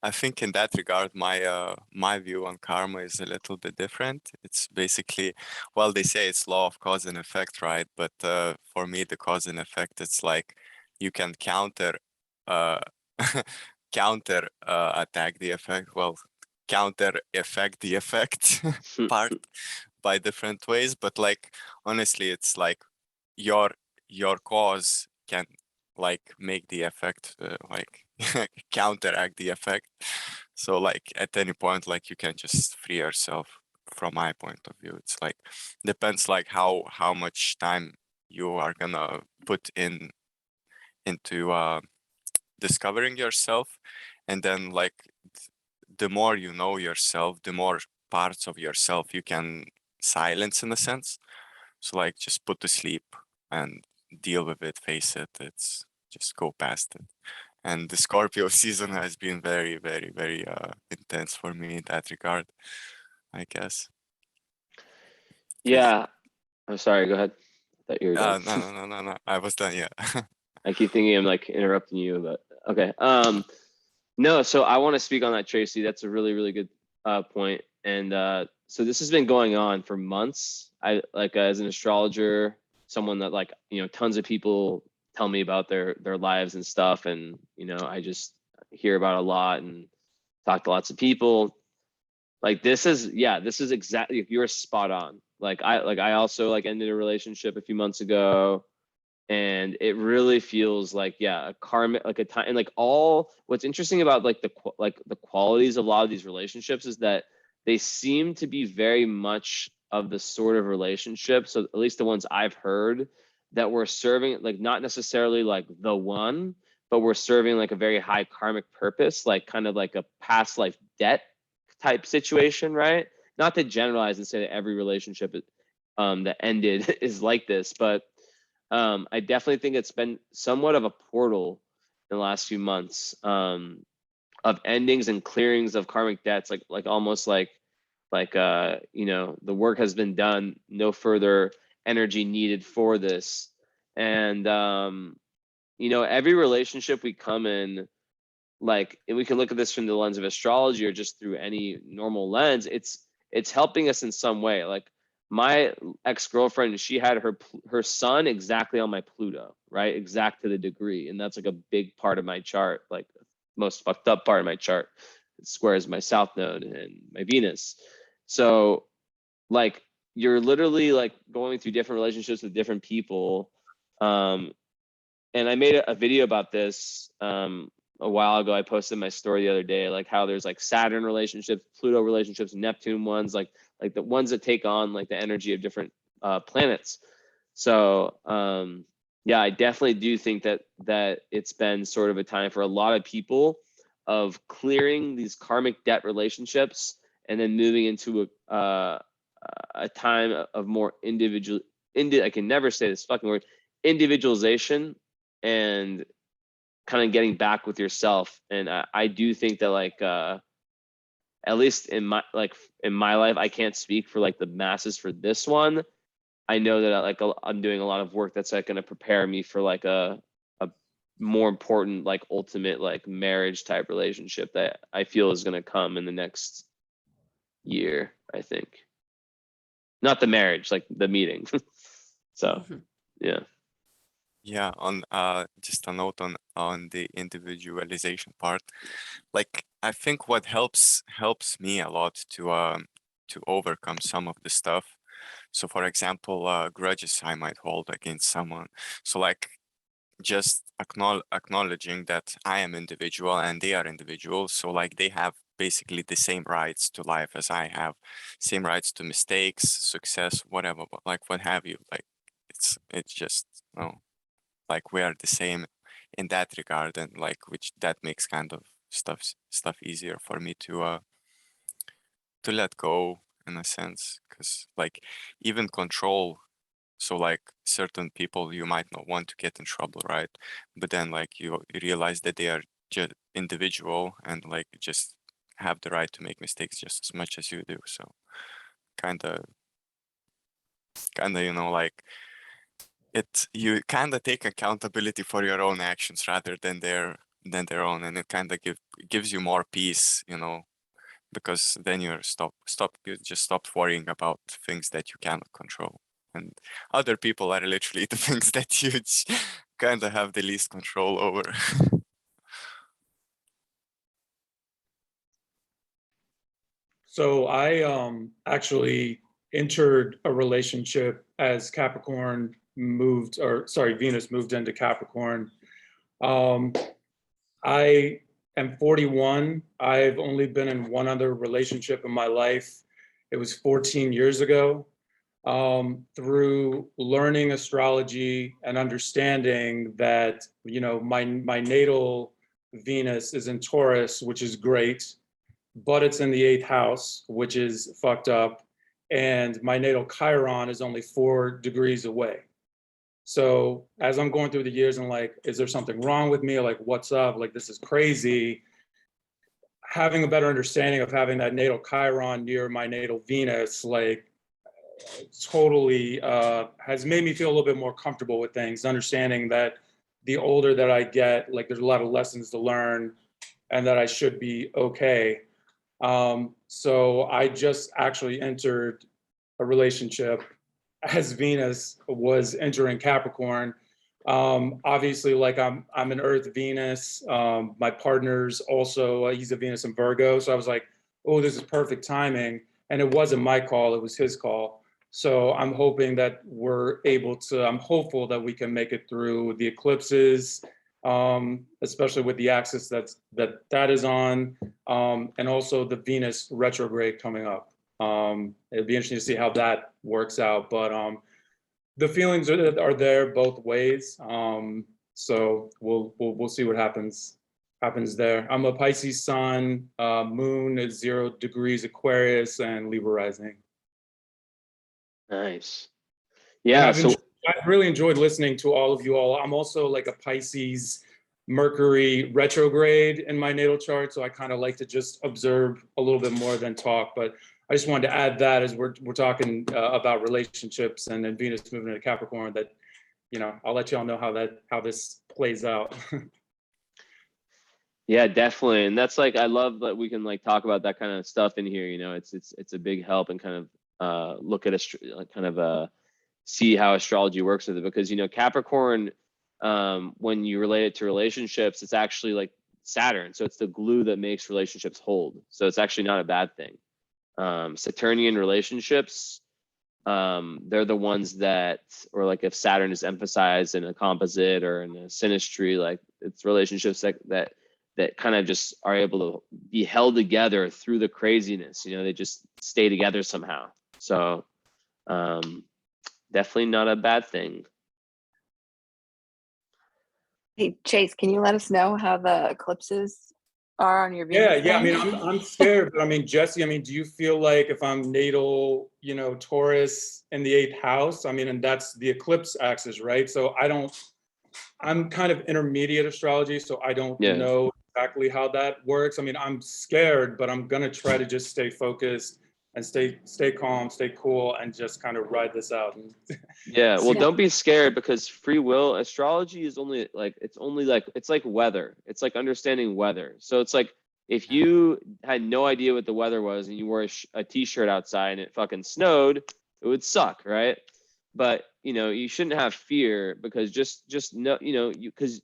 I think in that regard, my view on karma is a little bit different. It's basically, well, they say it's law of cause and effect, right? But for me, the cause and effect, it's like you can counter attack the effect. Well, counter effect the effect part by different ways. But like honestly, it's like your cause can like make the effect like counteract the effect. So like at any point, like you can just free yourself. From my point of view, it's like depends like how much time you are gonna put into discovering yourself, and then like the more you know yourself, the more parts of yourself you can silence in a sense. So like just put to sleep and deal with it, face it. It's just go past it. And the Scorpio season has been very, very, very intense for me in that regard, I guess. Yeah. I'm sorry, go ahead. I thought you were done. No. I was done, yeah. I keep thinking I'm like interrupting you, but okay. No, so I want to speak on that, Tracy. That's a really, really good point. And so this has been going on for months. I like as an astrologer, someone that like, you know, tons of people tell me about their lives and stuff. And, you know, I just hear about it a lot and talk to lots of people. Like this is exactly, you're spot on. Like I also like ended a relationship a few months ago, and it really feels like, yeah, a karmic, like a time. And like what's interesting about like the qualities of a lot of these relationships is that they seem to be very much of the sort of relationship, so at least the ones I've heard, that we're serving like not necessarily like the one, but we're serving like a very high karmic purpose, like kind of like a past life debt type situation, right? Not to generalize and say that every relationship that ended is like this, but I definitely think it's been somewhat of a portal in the last few months, of endings and clearings of karmic debts, like almost like you know, the work has been done, no further energy needed for this. And you know, every relationship we come in, like, and we can look at this from the lens of astrology or just through any normal lens, it's helping us in some way. Like my ex-girlfriend, she had her son exactly on my Pluto, right? Exact to the degree. And that's like a big part of my chart, like most fucked up part of my chart. It squares my South Node and my Venus. So like you're literally like going through different relationships with different people. And I made a video about this a while ago. I posted my story the other day, like how there's like Saturn relationships, Pluto relationships, Neptune ones, like the ones that take on like the energy of different planets. So yeah, I definitely do think that it's been sort of a time for a lot of people of clearing these karmic debt relationships and then moving into a time of more I can never say this fucking word, individualization, and kind of getting back with yourself. And I do think that like at least in my life, I can't speak for like the masses for this one. I know that I'm doing a lot of work that's like going to prepare me for like a more important, like ultimate, like marriage type relationship that I feel is going to come in the next year, I think. Not the marriage, like the meeting. So, yeah. Yeah, on just a note on the individualization part. Like I think what helps me a lot to overcome some of the stuff. So for example, grudges I might hold against someone. So like just acknowledging that I am individual and they are individual. So like they have basically the same rights to life as I have, same rights to mistakes, success, whatever, but like what have you. Like it's just like we are the same in that regard, and like which that makes kind of stuff easier for me to let go in a sense, because like even control. So like certain people you might not want to get in trouble, right? But then like you realize that they are just individual and like just have the right to make mistakes just as much as you do. So kind of like you kind of take accountability for your own actions rather than their own, and it kind of gives you more peace, because then you just stopped worrying about things that you cannot control, and other people are literally the things that you kind of have the least control over. So I actually entered a relationship as Capricorn Venus moved into Capricorn. I am 41. I've only been in one other relationship in my life. It was 14 years ago. Through learning astrology and understanding that, my natal Venus is in Taurus, which is great, but it's in the 8th house, which is fucked up. And my natal Chiron is only 4 degrees away. So as I'm going through the years and like, is there something wrong with me? Like, what's up? Like, this is crazy. Having a better understanding of having that natal Chiron near my natal Venus, like totally has made me feel a little bit more comfortable with things, understanding that the older that I get, like there's a lot of lessons to learn and that I should be okay. So I just actually entered a relationship as Venus was entering Capricorn. Obviously, like I'm an Earth Venus. My partner's also, he's a Venus in Virgo. So I was like, oh, this is perfect timing. And it wasn't my call, it was his call. So I'm hoping that I'm hopeful that we can make it through the eclipses, especially with the axis that is on, and also the Venus retrograde coming up. It'd be interesting to see how that works out, but the feelings are there both ways. So we'll see what happens there. I'm a Pisces sun, moon is 0 degrees Aquarius and Libra rising. Nice. Yeah. So I've really enjoyed listening to all of you all. I'm also like a Pisces Mercury retrograde in my natal chart. So I kind of like to just observe a little bit more than talk, but I just wanted to add that as we're talking about relationships and then Venus moving into Capricorn, that, I'll let y'all know how this plays out. yeah, definitely. And that's like, I love that we can like talk about that kind of stuff in here. It's a big help in kind of look at kind of see how astrology works with it, because Capricorn, when you relate it to relationships, it's actually like Saturn, so it's the glue that makes relationships hold. So it's actually not a bad thing. Saturnian relationships, they're the ones that, or like if Saturn is emphasized in a composite or in a synastry, like it's relationships that kind of just are able to be held together through the craziness. They just stay together somehow. So definitely not a bad thing. Hey, Chase, can you let us know how the eclipses are on your Venus? Yeah. I mean, thing? I'm scared, but I mean, Jesse, I mean, do you feel like if I'm natal, Taurus in the 8th house, I mean, and that's the eclipse axis, right? So I'm kind of intermediate astrology, so I don't know exactly how that works. I mean, I'm scared, but I'm gonna try to just stay focused and stay calm, stay cool, and just kind of ride this out. Yeah, well, don't be scared, because free will astrology is only like, it's like weather. It's like understanding weather. So it's like, if you had no idea what the weather was and you wore a t-shirt outside and it fucking snowed, it would suck, right? But you shouldn't have fear, because just know, because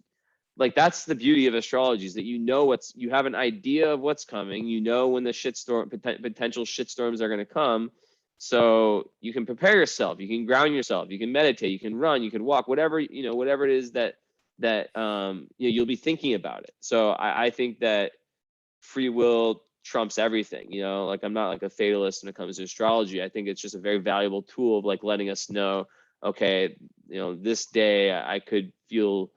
like that's the beauty of astrology, is that you have an idea of what's coming. When the potential shitstorms are going to come, so you can prepare yourself, you can ground yourself, you can meditate, you can run, you can walk, whatever it is that you'll be thinking about it. So I think that free will trumps everything. Like, I'm not like a fatalist when it comes to astrology. I think it's just a very valuable tool of like letting us know, okay, this day I could feel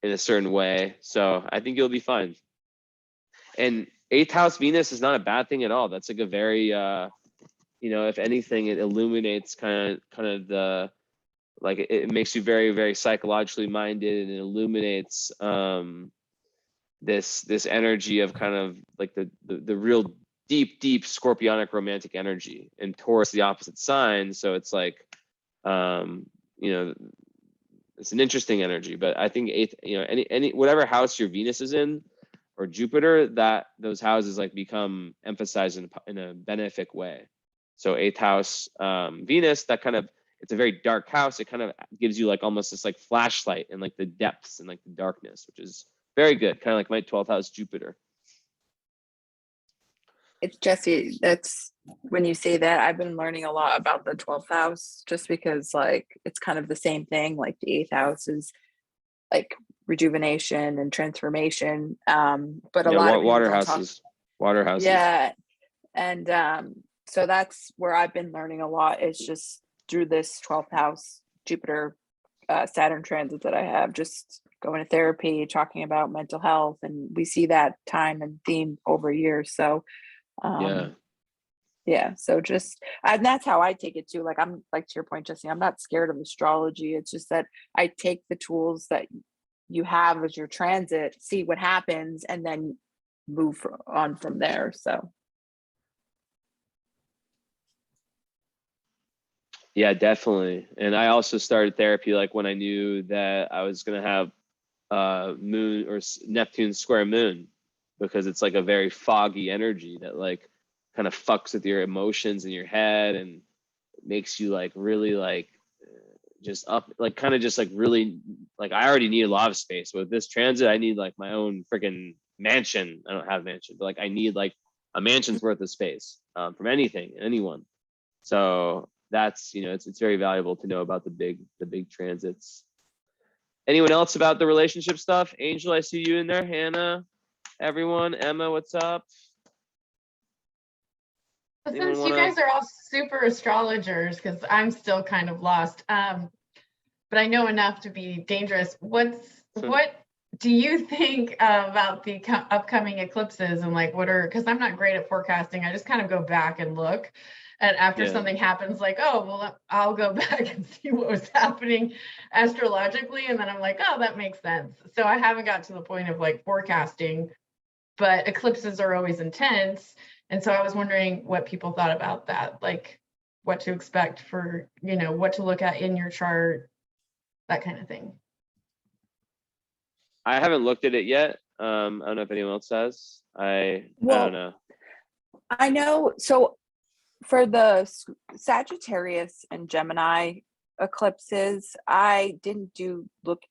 in a certain way. So I think you'll be fine. And 8th house Venus is not a bad thing at all. That's like a very if anything, it illuminates kind of the, like, it makes you very, very psychologically minded, and it illuminates this energy of kind of like the real deep scorpionic romantic energy. And Taurus, the opposite sign, so it's like it's an interesting energy. But I think any whatever house your Venus is in, or Jupiter, that those houses like become emphasized in a benefic way. So 8th house Venus, that kind of, it's a very dark house. It kind of gives you like almost this like flashlight and like the depths and like the darkness, which is very good. Kind of like my 12th house Jupiter. It's Jesse. That's when you say that, I've been learning a lot about the 12th house, just because like it's kind of the same thing. Like the 8th house is like rejuvenation and transformation. But a lot of people don't talk. Water houses. Yeah. And so that's where I've been learning a lot, is just through this 12th house Jupiter Saturn transit that I have, just going to therapy, talking about mental health, and we see that time and theme over years. So so just, and that's how I take it too. Like, I'm like, to your point, Jesse, I'm not scared of astrology. It's just that I take the tools that you have as your transit, see what happens, and then move on from there. So yeah, definitely. And I also started therapy like when I knew that I was going to have moon or Neptune square moon, because it's like a very foggy energy that like kind of fucks with your emotions in your head and makes you like really like just up, like kind of just like really, like I already need a lot of space. With this transit, I need like my own freaking mansion. I don't have a mansion, but like I need like a mansion's worth of space from anyone. So that's, it's very valuable to know about the big transits. Anyone else about the relationship stuff? Angel, I see you in there. Hannah, everyone, Emma, what's up? Since you guys are all super astrologers, because I'm still kind of lost, but I know enough to be dangerous. What do you think about the upcoming eclipses, and like because I'm not great at forecasting. I just kind of go back and look. And after something happens, like, oh, well, I'll go back and see what was happening astrologically. And then I'm like, oh, that makes sense. So I haven't got to the point of like forecasting, but eclipses are always intense. And so I was wondering what people thought about that, like what to expect for, what to look at in your chart, that kind of thing. I haven't looked at it yet. I don't know if anyone else has. I don't know. I know. So for the Sagittarius and Gemini eclipses, I didn't look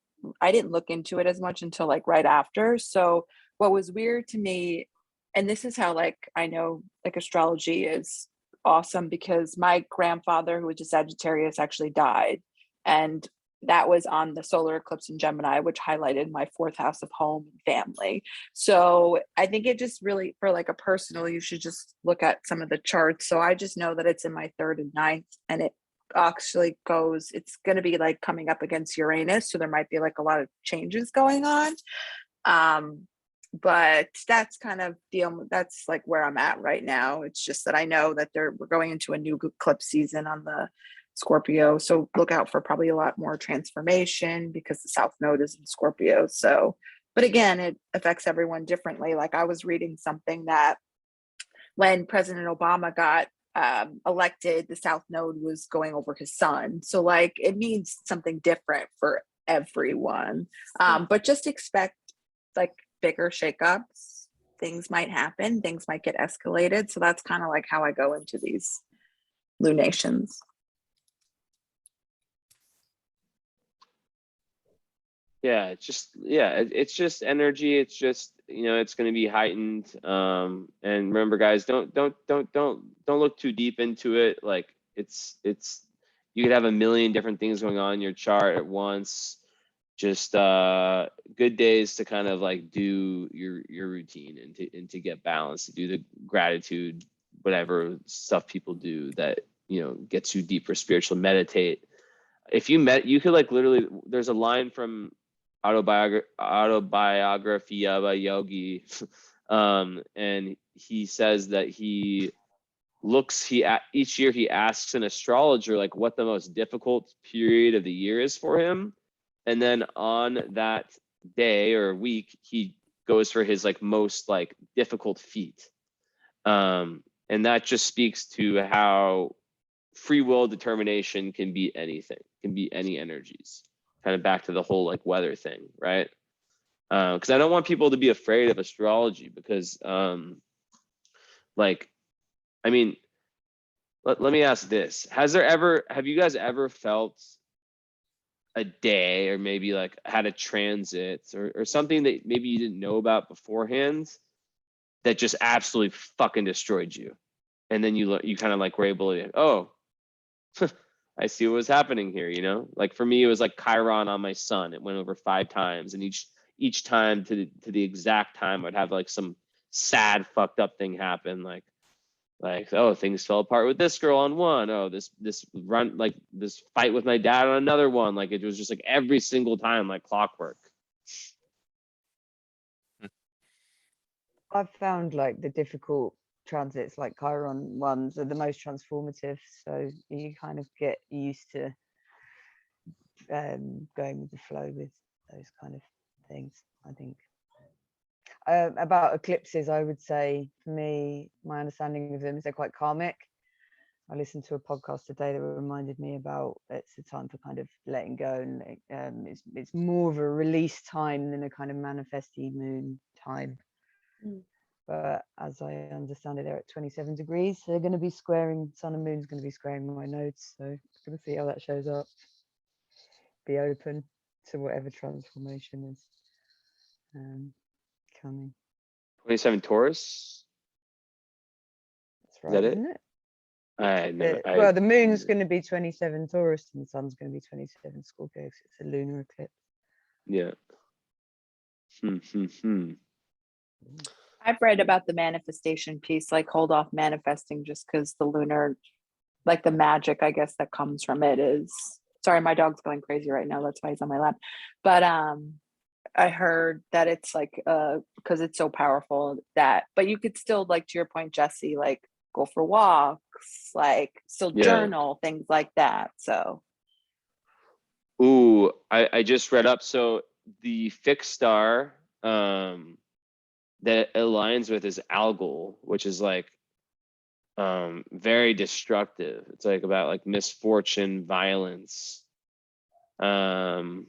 into it as much until like right after. So what was weird to me, and this is how like I know like astrology is awesome, because my grandfather, who was a Sagittarius, actually died, and that was on the solar eclipse in Gemini, which highlighted my fourth house of home and family. So I think it just really, for like a personal, you should just look at some of the charts. So I just know that it's in my third and ninth, and it actually goes, it's going to be like coming up against Uranus. So there might be like a lot of changes going on. But that's kind of that's like where I'm at right now. It's just that I know that we're going into a new eclipse season on the Scorpio. So look out for probably a lot more transformation, because the South Node is in Scorpio. So, but again, it affects everyone differently. Like I was reading something that when President Obama got elected, the South Node was going over his son. So like it means something different for everyone. But just expect like bigger shakeups. Things might happen, things might get escalated. So that's kind of like how I go into these lunations. Yeah, it's just energy. It's just, it's going to be heightened. And remember, guys, don't look too deep into it. Like it's you could have a million different things going on in your chart at once. Just good days to kind of like do your routine and to get balanced, to do the gratitude, whatever stuff people do that gets you deeper spiritual. Meditate. If you could like literally, there's a line from autobiography of a yogi, and he says that each year he asks an astrologer like what the most difficult period of the year is for him, and then on that day or week he goes for his like most like difficult feat, and that just speaks to how free will determination can be anything, can be any energies. Kind of back to the whole like weather thing, right? Because I don't want people to be afraid of astrology, because like, I mean, let me ask this. Have you guys ever felt a day, or maybe like had a transit or something that maybe you didn't know about beforehand that just absolutely fucking destroyed you? And then you kind of like were able to, oh, I see what was happening here, Like for me, it was like Chiron on my sun. It went over 5 times, and each time to the exact time, I'd have like some sad, fucked up thing happen. Like oh, things fell apart with this girl on one. Oh, this run, like this fight with my dad on another one. Like it was just like every single time, like clockwork. I've found like the difficult transits, like Chiron ones, are the most transformative. So you kind of get used to going with the flow with those kind of things, I think. About eclipses, I would say for me, my understanding of them is they're quite karmic. I listened to a podcast today that reminded me about it's a time for kind of letting go, and it's more of a release time than a kind of manifesty moon time. But as I understand it, they're at 27 degrees. So they're going to be squaring, sun and moon's going to be squaring my nodes. So I'm going to see how that shows up. Be open to whatever transformation is coming. 27 Taurus. That's right, Is that isn't it? Well, the moon's going to be 27 Taurus and the sun's going to be 27 Scorpio. It's a lunar eclipse. Yeah. I've read about the manifestation piece, like hold off manifesting just because the lunar, like the magic, I guess, that comes from it is, sorry, my dog's going crazy right now. That's why he's on my lap. But I heard that it's like, because it's so powerful but you could still, like, to your point, Jesse, like go for walks, like still journal, things like that. So. Ooh, I just read up. So the fixed star, that it aligns with is Algol, which is like very destructive. It's like about like misfortune, violence, and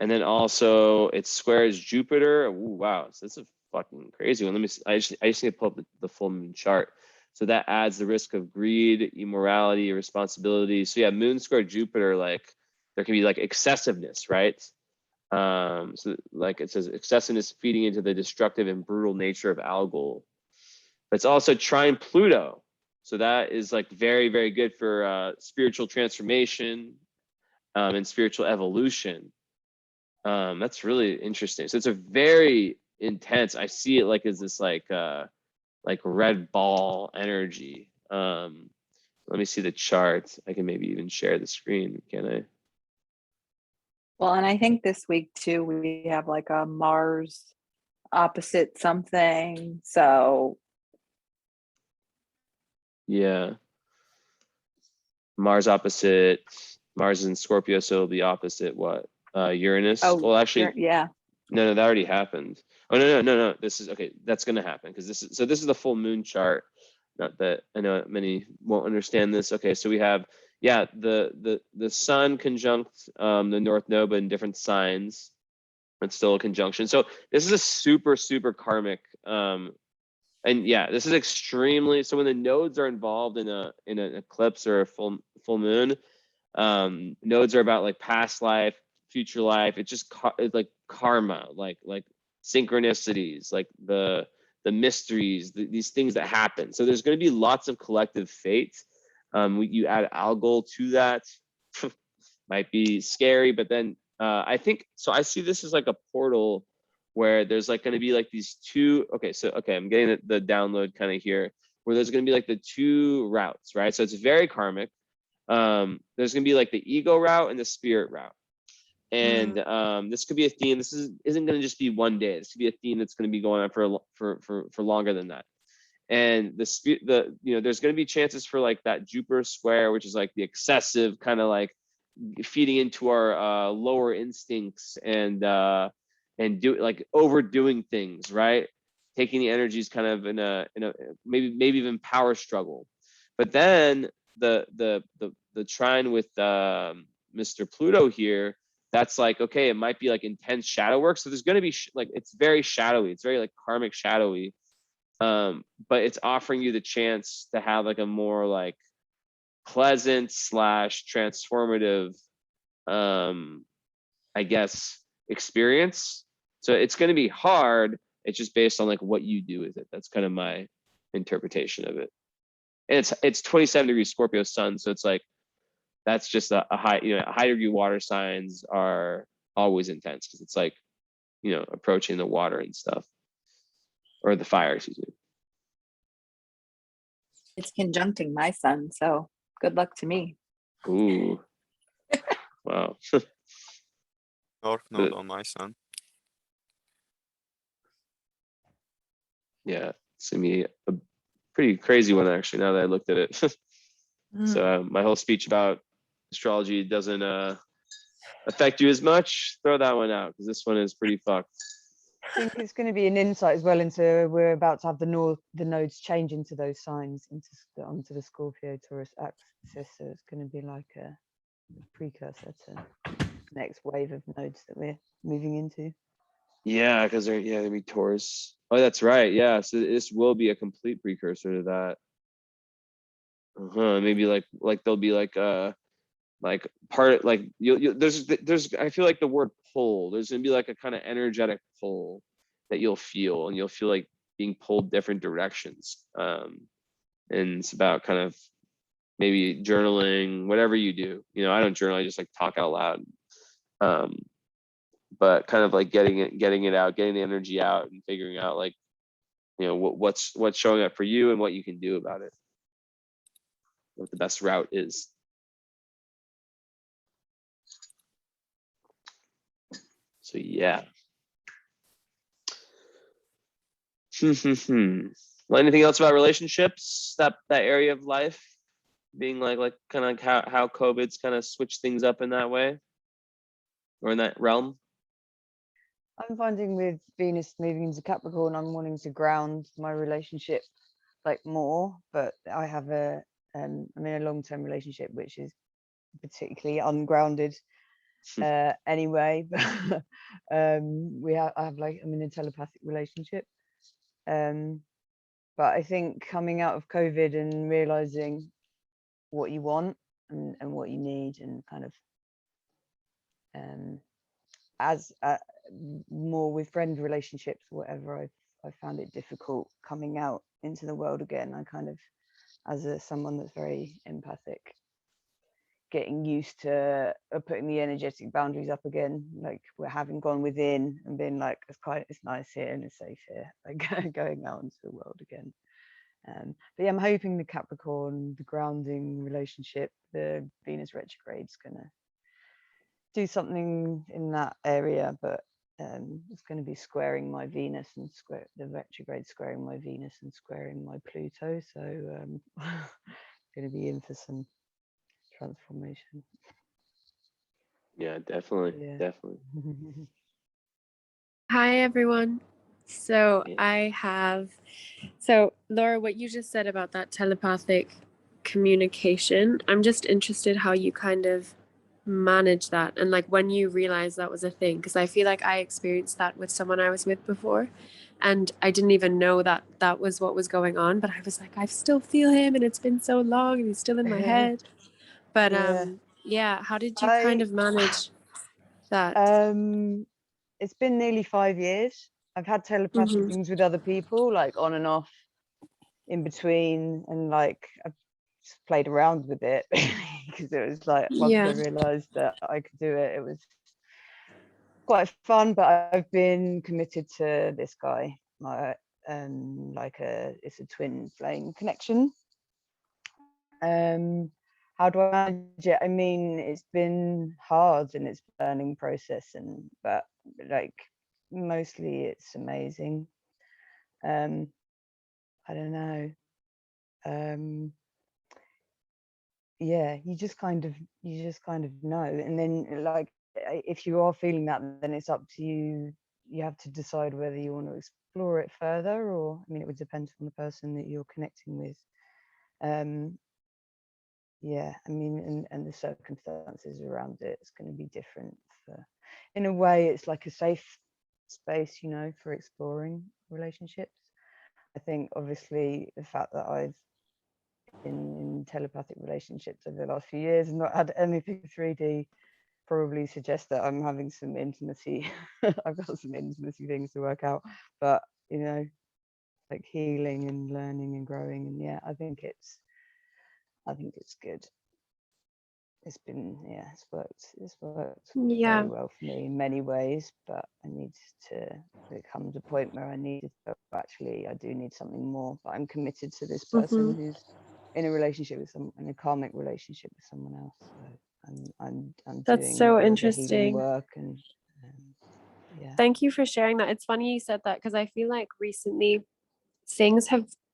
then also it squares Jupiter. Ooh, wow, so this is fucking crazy one. Let me see. I just need to pull up the full moon chart. So that adds the risk of greed, immorality, responsibility. So yeah, moon square Jupiter, like there can be like excessiveness, right? So like it says excessiveness feeding into the destructive and brutal nature of Algol. But it's also trine Pluto. So that is like very, very good for spiritual transformation and spiritual evolution. That's really interesting. So it's a very intense, I see it like as this like red ball energy. Let me see the chart. I can maybe even share the screen, can I? Well, and I think this week too, we have like a Mars opposite something. So Yeah. Mars opposite, Mars is in Scorpio, so it'll be opposite what? Uranus? oh, Well, actually, yeah. no, that already happened. Oh, no. This is, okay, that's gonna happen because this is the full moon chart. Not that I know many won't understand this. Okay, so we have, yeah, the sun conjunct the North Node in different signs. It's still a conjunction. So this is a super, super karmic. And yeah, this is extremely, so when the nodes are involved in an eclipse or a full moon, nodes are about like past life, future life. It's just it's like karma, like synchronicities, like the mysteries, these things that happen. So there's going to be lots of collective fate. You add Algol to that, might be scary, but then I think so. I see this as like a portal where there's like going to be like these two. Okay, so okay, I'm getting the download kind of here, where there's going to be like the two routes, right? So it's very karmic. There's going to be like the ego route and the spirit route. And this could be a theme. This isn't going to just be one day. This could be a theme that's going to be going on for longer than that. And there's going to be chances for like that Jupiter square, which is like the excessive kind of like feeding into our lower instincts and do like overdoing things, right? Taking the energies kind of in a maybe even power struggle. But then the trine with Mr. Pluto here, that's like, okay, it might be like intense shadow work. So there's going to be like, it's very shadowy. It's very like karmic shadowy. But it's offering you the chance to have like a more like pleasant / transformative, I guess, experience. So it's going to be hard. It's just based on like what you do with it. That's kind of my interpretation of it. And it's 27 degrees Scorpio sun. So it's like, that's just a high, high degree water signs are always intense because it's like, approaching the water and stuff, or the fire, excuse me. It's conjuncting my sun, so good luck to me. Ooh. Wow. North Node on my sun. Yeah, it's gonna be a pretty crazy one actually, now that I looked at it. So my whole speech about astrology doesn't affect you as much. Throw that one out because this one is pretty fucked. I think it's going to be an insight as well into, we're about to have the nodes change into those signs, onto the Scorpio Taurus axis. So it's going to be like a precursor to next wave of nodes that we're moving into. Yeah, because they're gonna be Taurus. Oh, that's right. Yeah, so this will be a complete precursor to that. Maybe like there'll be like part, like there's I feel like the word pull. There's gonna be like a kind of energetic pull that you'll feel, and you'll feel like being pulled different directions. And it's about kind of maybe journaling, whatever you do. I don't journal. I just like talk out loud. But kind of like getting it out, getting the energy out, and figuring out like, what's showing up for you and what you can do about it. What the best route is. So yeah. Well, anything else about relationships? That area of life, being like kind of how COVID's kind of switched things up in that way, or in that realm. I'm finding with Venus moving into Capricorn, I'm wanting to ground my relationship like more, but I have I'm in a long-term relationship which is particularly ungrounded anyway. I have like, I'm in a telepathic relationship, but I think coming out of COVID and realizing what you want and what you need, and kind of as more with friend relationships, whatever, I found it difficult coming out into the world again. I kind of, as someone that's very empathic, getting used to putting the energetic boundaries up again, like we're having gone within and been like, it's nice here and it's safe here, like going out into the world again. But yeah, I'm hoping the Capricorn, the grounding relationship, the Venus retrograde's gonna do something in that area, but it's going to be squaring my Venus and the retrograde squaring my Venus and squaring my Pluto, so going to be in for some transformation. Yeah, definitely. Yeah. Definitely. Hi, everyone. So Yeah. Laura, what you just said about that telepathic communication, I'm just interested how you kind of manage that and like when you realize that was a thing, because I feel like I experienced that with someone I was with before and I didn't even know that that was what was going on, but I was like, I still feel him and it's been so long and he's still in my head. But yeah, how did you kind of manage that? It's been nearly 5 years. I've had telepathic things with other people, like on and off, in between, and like I've just played around with it because it was like once I realized that I could do it, it was quite fun. But I've been committed to this guy, it's a twin flame connection. How do I manage it? I mean, it's been hard and it's a learning process, but like mostly it's amazing. I don't know. Yeah, you just kind of know, and then like if you are feeling that, then it's up to you. You have to decide whether you want to explore it further, or I mean, it would depend on the person that you're connecting with. Yeah, I mean, and the circumstances around it, it's going to be different. In a way, it's like a safe space, you know, for exploring relationships. I think obviously the fact that I've been in telepathic relationships over the last few years and not had anything 3D probably suggests that I'm having some intimacy. I've got some intimacy things to work out, but you know, like healing and learning and growing, and yeah, I think it's good. It's worked very well for me in many ways, but I need it comes a point where I need to actually I do need something more, but I'm committed to this person who's in a relationship with in a karmic relationship with someone else. So I'm That's doing so all of the healing interesting. work, and yeah. Thank you for sharing that. It's funny you said that because I feel like recently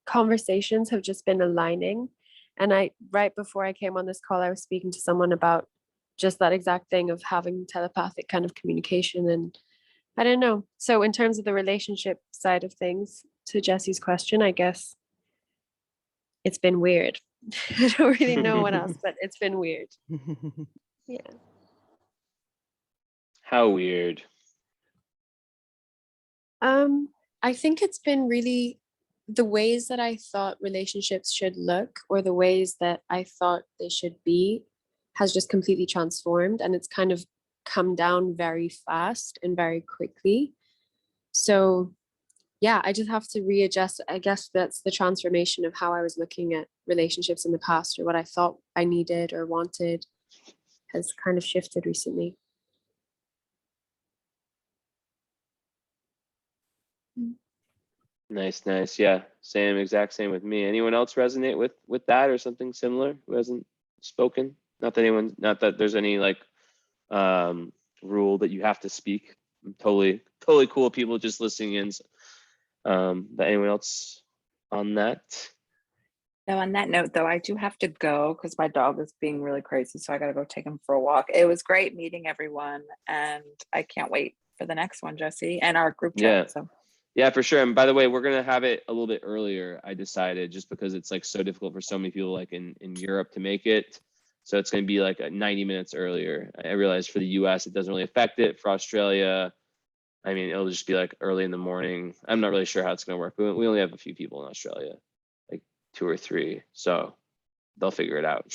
conversations have just been aligning. And right before I came on this call, I was speaking to someone about just that exact thing of having telepathic kind of communication. And I don't know. So in terms of the relationship side of things, to Jesse's question, I guess it's been weird. I don't really know what else, but it's been weird. Yeah. How weird? I think it's been really the ways that I thought relationships should look, or the ways that I thought they should be, has just completely transformed, and it's kind of come down very fast and very quickly. So yeah, I just have to readjust. I guess that's the transformation of how I was looking at relationships in the past, or what I thought I needed or wanted has kind of shifted recently. Nice. Yeah, exact same with me. Anyone else resonate with that or something similar who hasn't spoken? Not that there's any like rule that you have to speak. I'm totally cool people just listening in. But anyone else on that? Now, on that note, though, I do have to go because my dog is being really crazy. So I got to go take him for a walk. It was great meeting everyone. And I can't wait for the next one, Jesse, and our group chat. Yeah, for sure. And by the way, we're going to have it a little bit earlier. I decided just because it's like so difficult for so many people like in Europe to make it. So it's going to be like 90 minutes earlier. I realized for the US, it doesn't really affect it. For Australia, I mean, it'll just be like early in the morning. I'm not really sure how it's gonna work. We only have a few people in Australia, like 2 or 3, so they'll figure it out.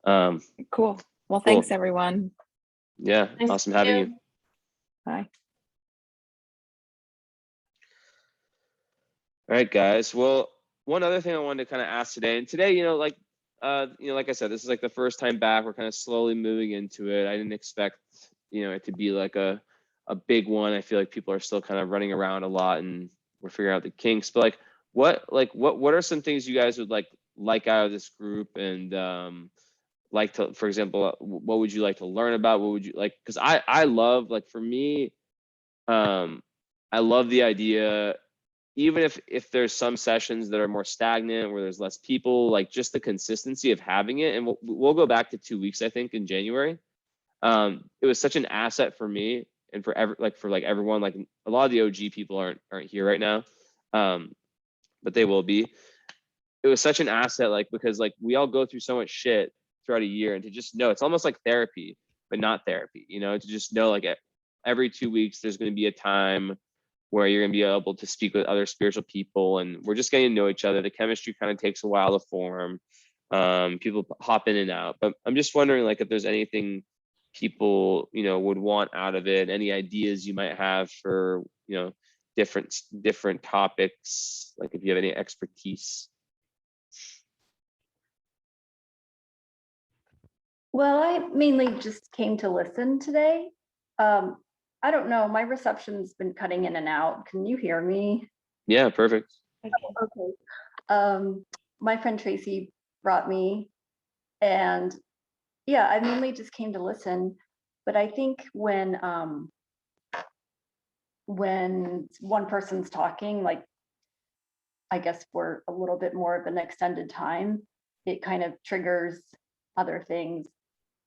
Cool. Well, Cool. thanks everyone. Yeah, Nice to awesome meet having you. you. Bye. All right, guys. Well, one other thing I wanted to kind of ask today, and today, like I said, this is like the first time back. We're kind of slowly moving into it. I didn't expect, it to be like a big one. I feel like people are still kind of running around a lot, and we're figuring out the kinks. But what are some things you guys would like out of this group, and like to, for example, what would you like to learn about? What would you like? Because I love, like, for me, I love the idea, even if there's some sessions that are more stagnant, where there's less people, like just the consistency of having it. And we'll go back to 2 weeks, I think, in January. It was such an asset for me and for everyone. Like, a lot of the OG people aren't here right now, but they will be. It was such an asset, because we all go through so much shit throughout a year, and to just know, it's almost like therapy, but not therapy. To just know, like, every 2 weeks there's going to be a time where you're going to be able to speak with other spiritual people, and we're just getting to know each other. The chemistry kind of takes a while to form. People hop in and out, but I'm just wondering, like, if there's anything people, would want out of it, any ideas you might have for, different topics, like if you have any expertise. Well, I mainly just came to listen today. I don't know, my reception's been cutting in and out. Can you hear me? Yeah, perfect. Okay. My friend Tracy brought me, and yeah, I mainly just came to listen. But I think when one person's talking, like, I guess for a little bit more of an extended time, it kind of triggers other things.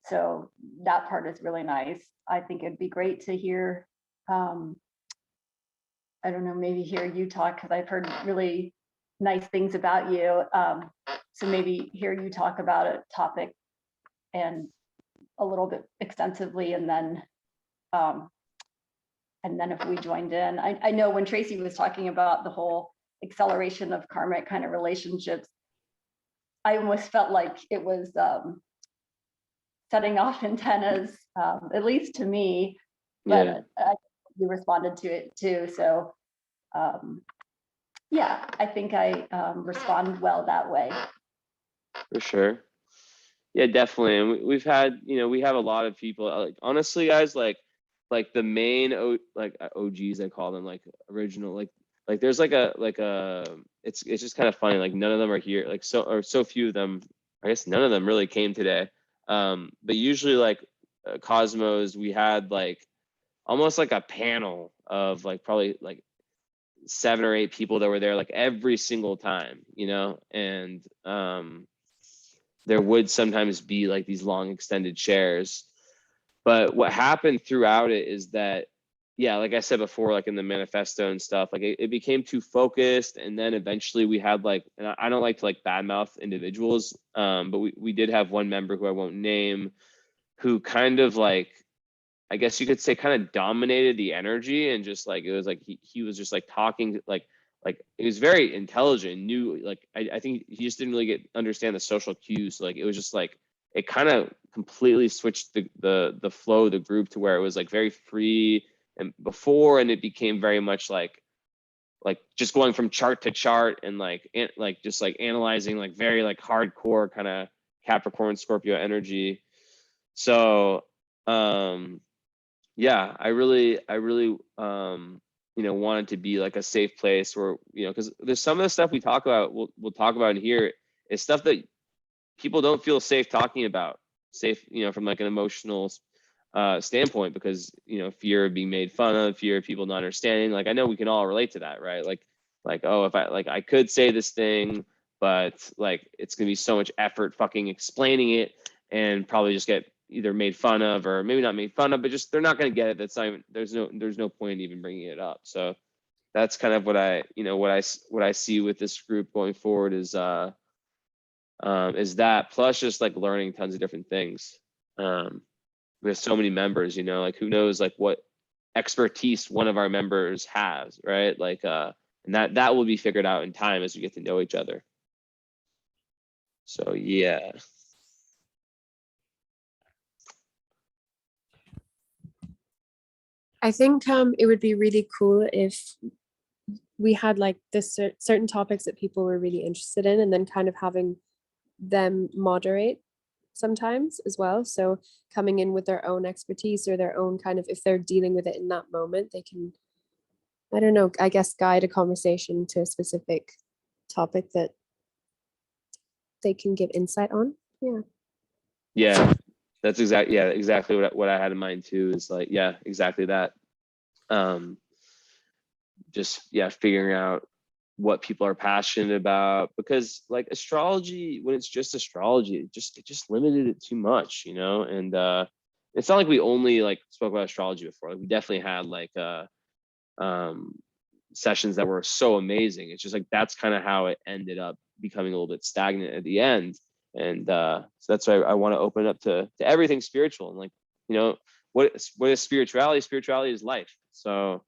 So that part is really nice. I think it'd be great to hear, I don't know, maybe hear you talk, because I've heard really nice things about you. So maybe hear you talk about a topic and a little bit extensively, and then if we joined in. I know when Tracy was talking about the whole acceleration of karmic kind of relationships, I almost felt like it was setting off antennas, at least to me, but you responded to it too. So yeah, I think I respond well that way. For sure. Yeah, definitely. And we've had, we have a lot of people, like, honestly, guys, like the main OGs, I call them, like original, like there's it's just kind of funny. Like, none of them are here. Like, so few of them, I guess none of them really came today. But usually, like, Cosmos, we had like almost like a panel of probably 7 or 8 people that were there like every single time, and there would sometimes be like these long extended shares. But what happened throughout it is that, yeah, like I said before, like in the manifesto and stuff, like it became too focused. And then eventually we had and I don't like to badmouth individuals, but we did have one member who I won't name, who kind of I guess you could say kind of dominated the energy, and just it was like he was just talking like he was very intelligent, knew I think he just didn't really understand the social cues. So it was just it kind of completely switched the flow of the group to where it was very free and before, and it became very much like just going from chart to chart and just analyzing very hardcore kind of Capricorn Scorpio energy. So yeah, I really wanted to be a safe place where, because there's some of the stuff we talk about, we'll talk about in here, is stuff that people don't feel safe talking about, from an emotional standpoint, because fear of being made fun of, fear of people not understanding. I know we can all relate to that, right? Oh, if I could say this thing, but it's gonna be so much effort fucking explaining it, and probably just get either made fun of, or maybe not made fun of, but just they're not going to get it. That's not even, there's no point in even bringing it up. So that's kind of what I see with this group going forward is that, plus just learning tons of different things. We have so many members, who knows what expertise one of our members has, right? Like, and that will be figured out in time as we get to know each other. So yeah. I think it would be really cool if we had like this certain topics that people were really interested in, and then kind of having them moderate sometimes as well. So coming in with their own expertise or their own kind of, if they're dealing with it in that moment, they can, I don't know, I guess guide a conversation to a specific topic that they can give insight on. Yeah. Yeah, that's exactly what I had in mind too, is like, yeah, exactly that. Just, yeah, figuring out what people are passionate about, because like astrology, when it's just astrology, it just limited it too much, you know? And it's not like we only like spoke about astrology before. Like, we definitely had like sessions that were so amazing. It's just like, that's kind of how it ended up becoming a little bit stagnant at the end. And so that's why I want to open up to everything spiritual. And like, you know, what is spirituality? Spirituality is life. So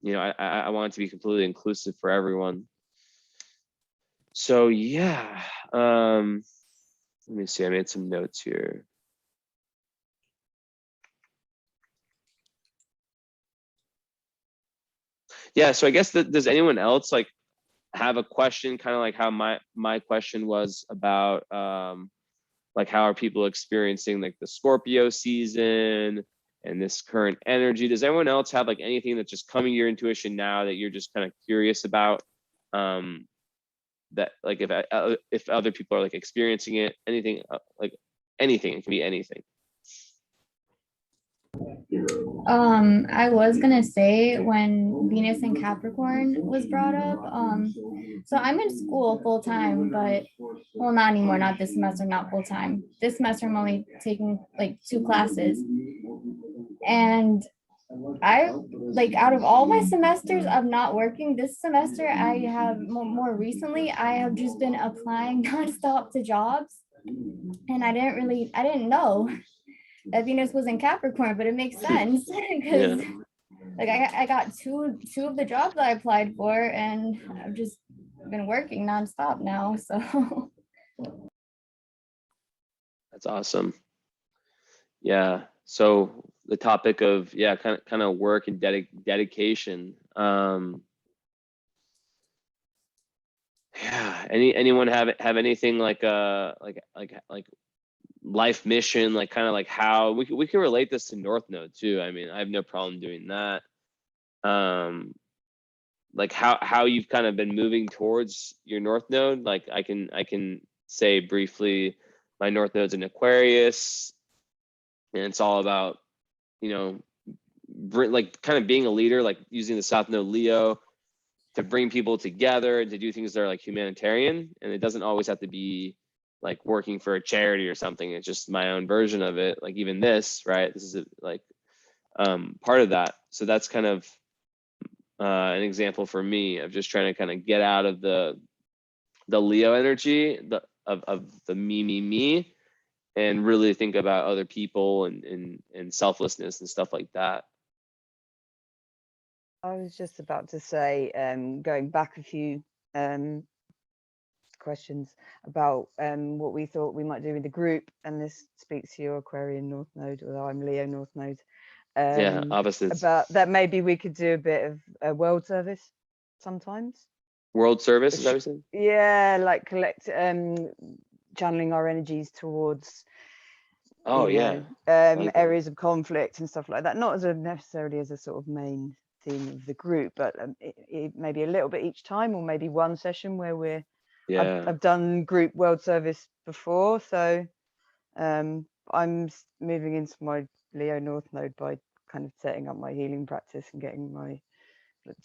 you know, I want it to be completely inclusive for everyone. So yeah, let me see, I made some notes here. Yeah, so I guess that, does anyone else like have a question, kind of like how my question was about like, how are people experiencing like the Scorpio season and this current energy? Does anyone else have like anything that's just coming to your intuition now that you're just kind of curious about? That like, if other people are like experiencing it, anything, like anything, it can be anything. I was gonna say, when Venus and Capricorn was brought up, so I'm in school full time, but well, not anymore, not this semester, not full time. This semester I'm only taking like 2 classes. And I like, out of all my semesters of not working, this semester I have more recently, I have just been applying nonstop to jobs. And I didn't know that Venus was in Capricorn, but it makes sense because like I got two of the jobs I applied for, and I've just been working nonstop now. So That's awesome. Yeah. So the topic of, yeah, kind of work and dedication. Yeah. Anyone have anything like like life mission, like kind of like how we can relate this to North Node too. I mean, I have no problem doing that. Like how you've kind of been moving towards your North Node. Like I can say briefly, my North Node's in Aquarius, and it's all about, you know, like kind of being a leader, like using the South Node Leo to bring people together and to do things that are like humanitarian. And it doesn't always have to be like working for a charity or something. It's just my own version of it. Like even this, right? This is like part of that. So that's kind of an example for me of just trying to kind of get out of the Leo energy, of the me, and really think about other people and selflessness and stuff like that. I was just about to say, going back a few questions about what we thought we might do with the group, and this speaks to your Aquarian North Node, although I'm Leo North Node. Yeah, opposites. About that, maybe we could do a bit of a world service sometimes. World service, is that what you're saying? Yeah, like channeling our energies towards areas of conflict and stuff like that, not as necessarily as a sort of main theme of the group, but maybe a little bit each time, or maybe one session where we're I've done group world service before, so I'm moving into my Leo North Node by kind of setting up my healing practice and getting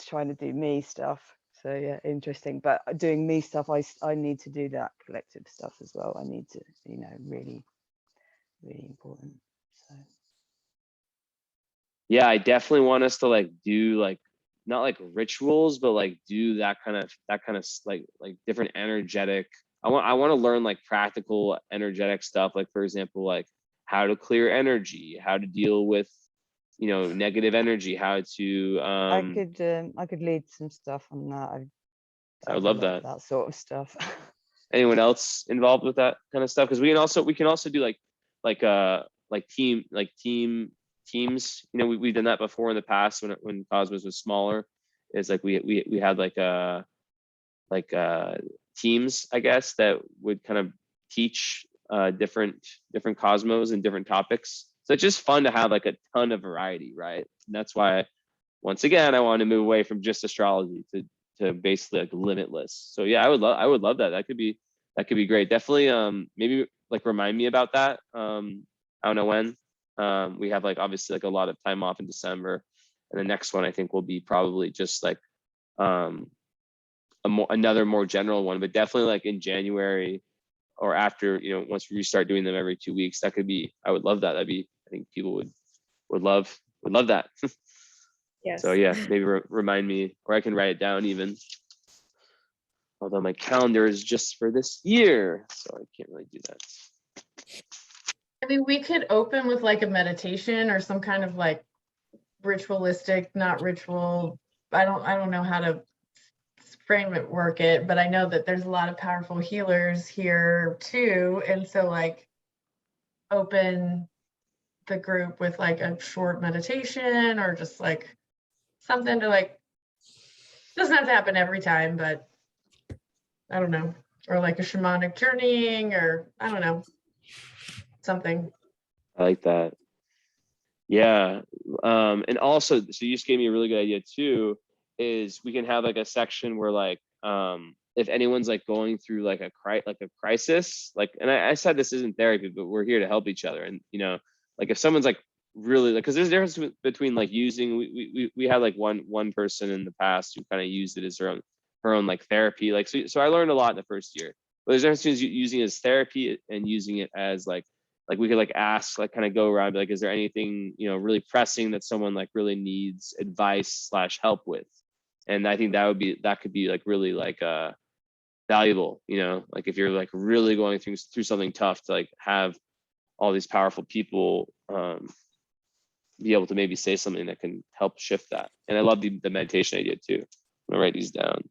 trying to do me stuff. So yeah, interesting. But doing me stuff, I need to do that collective stuff as well. I need to, you know, really important. So yeah, I definitely want us to like do like, not like rituals, but like do that kind of like different energetic. I want to learn like practical energetic stuff. Like for example, like how to clear energy, how to deal with, you know, negative energy, how to I could lead some stuff on that. I would love that. That sort of stuff. Anyone else involved with that kind of stuff? Because we can also do like teams. You know, we've done that before in the past when Cosmos was smaller. It's like we had like teams, I guess, that would kind of teach different Cosmos and different topics. So it's just fun to have like a ton of variety, right? And that's why, once again, I want to move away from just astrology to basically like limitless. So yeah, I would love that. That could be great. Definitely maybe like remind me about that. I don't know when. We have like obviously like a lot of time off in December. And the next one I think will be probably just like another more general one, but definitely like in January or after, you know, once we start doing them every 2 weeks, that could be, I would love that. That'd be, I think people would love that. Yes. So yeah, maybe remind me, or I can write it down even. Although my calendar is just for this year, so I can't really do that. I mean, we could open with like a meditation or some kind of like ritualistic, not ritual. I don't know how to frame it, work it, but I know that there's a lot of powerful healers here too. And so like open the group with like a short meditation or just like something to like, doesn't have to happen every time, but I don't know, or like a shamanic journeying, or I don't know, something. I like that. Yeah. And also, so you just gave me a really good idea too, is we can have like a section where like, if anyone's like going through like a crisis, like, and I said this isn't therapy, but we're here to help each other. And, you know, like if someone's like really like, cause there's a difference between like using, we had like one person in the past who kind of used it as her own like therapy. Like, so I learned a lot in the first year, but there's a difference between using it as therapy and using it as like we could like ask, like kind of go around, like, is there anything, you know, really pressing that someone like really needs advice / help with? And I think that could be like really like valuable, you know, like if you're like really going through something tough, to like have all these powerful people be able to maybe say something that can help shift that. And I love the meditation idea too. I'm gonna write these down.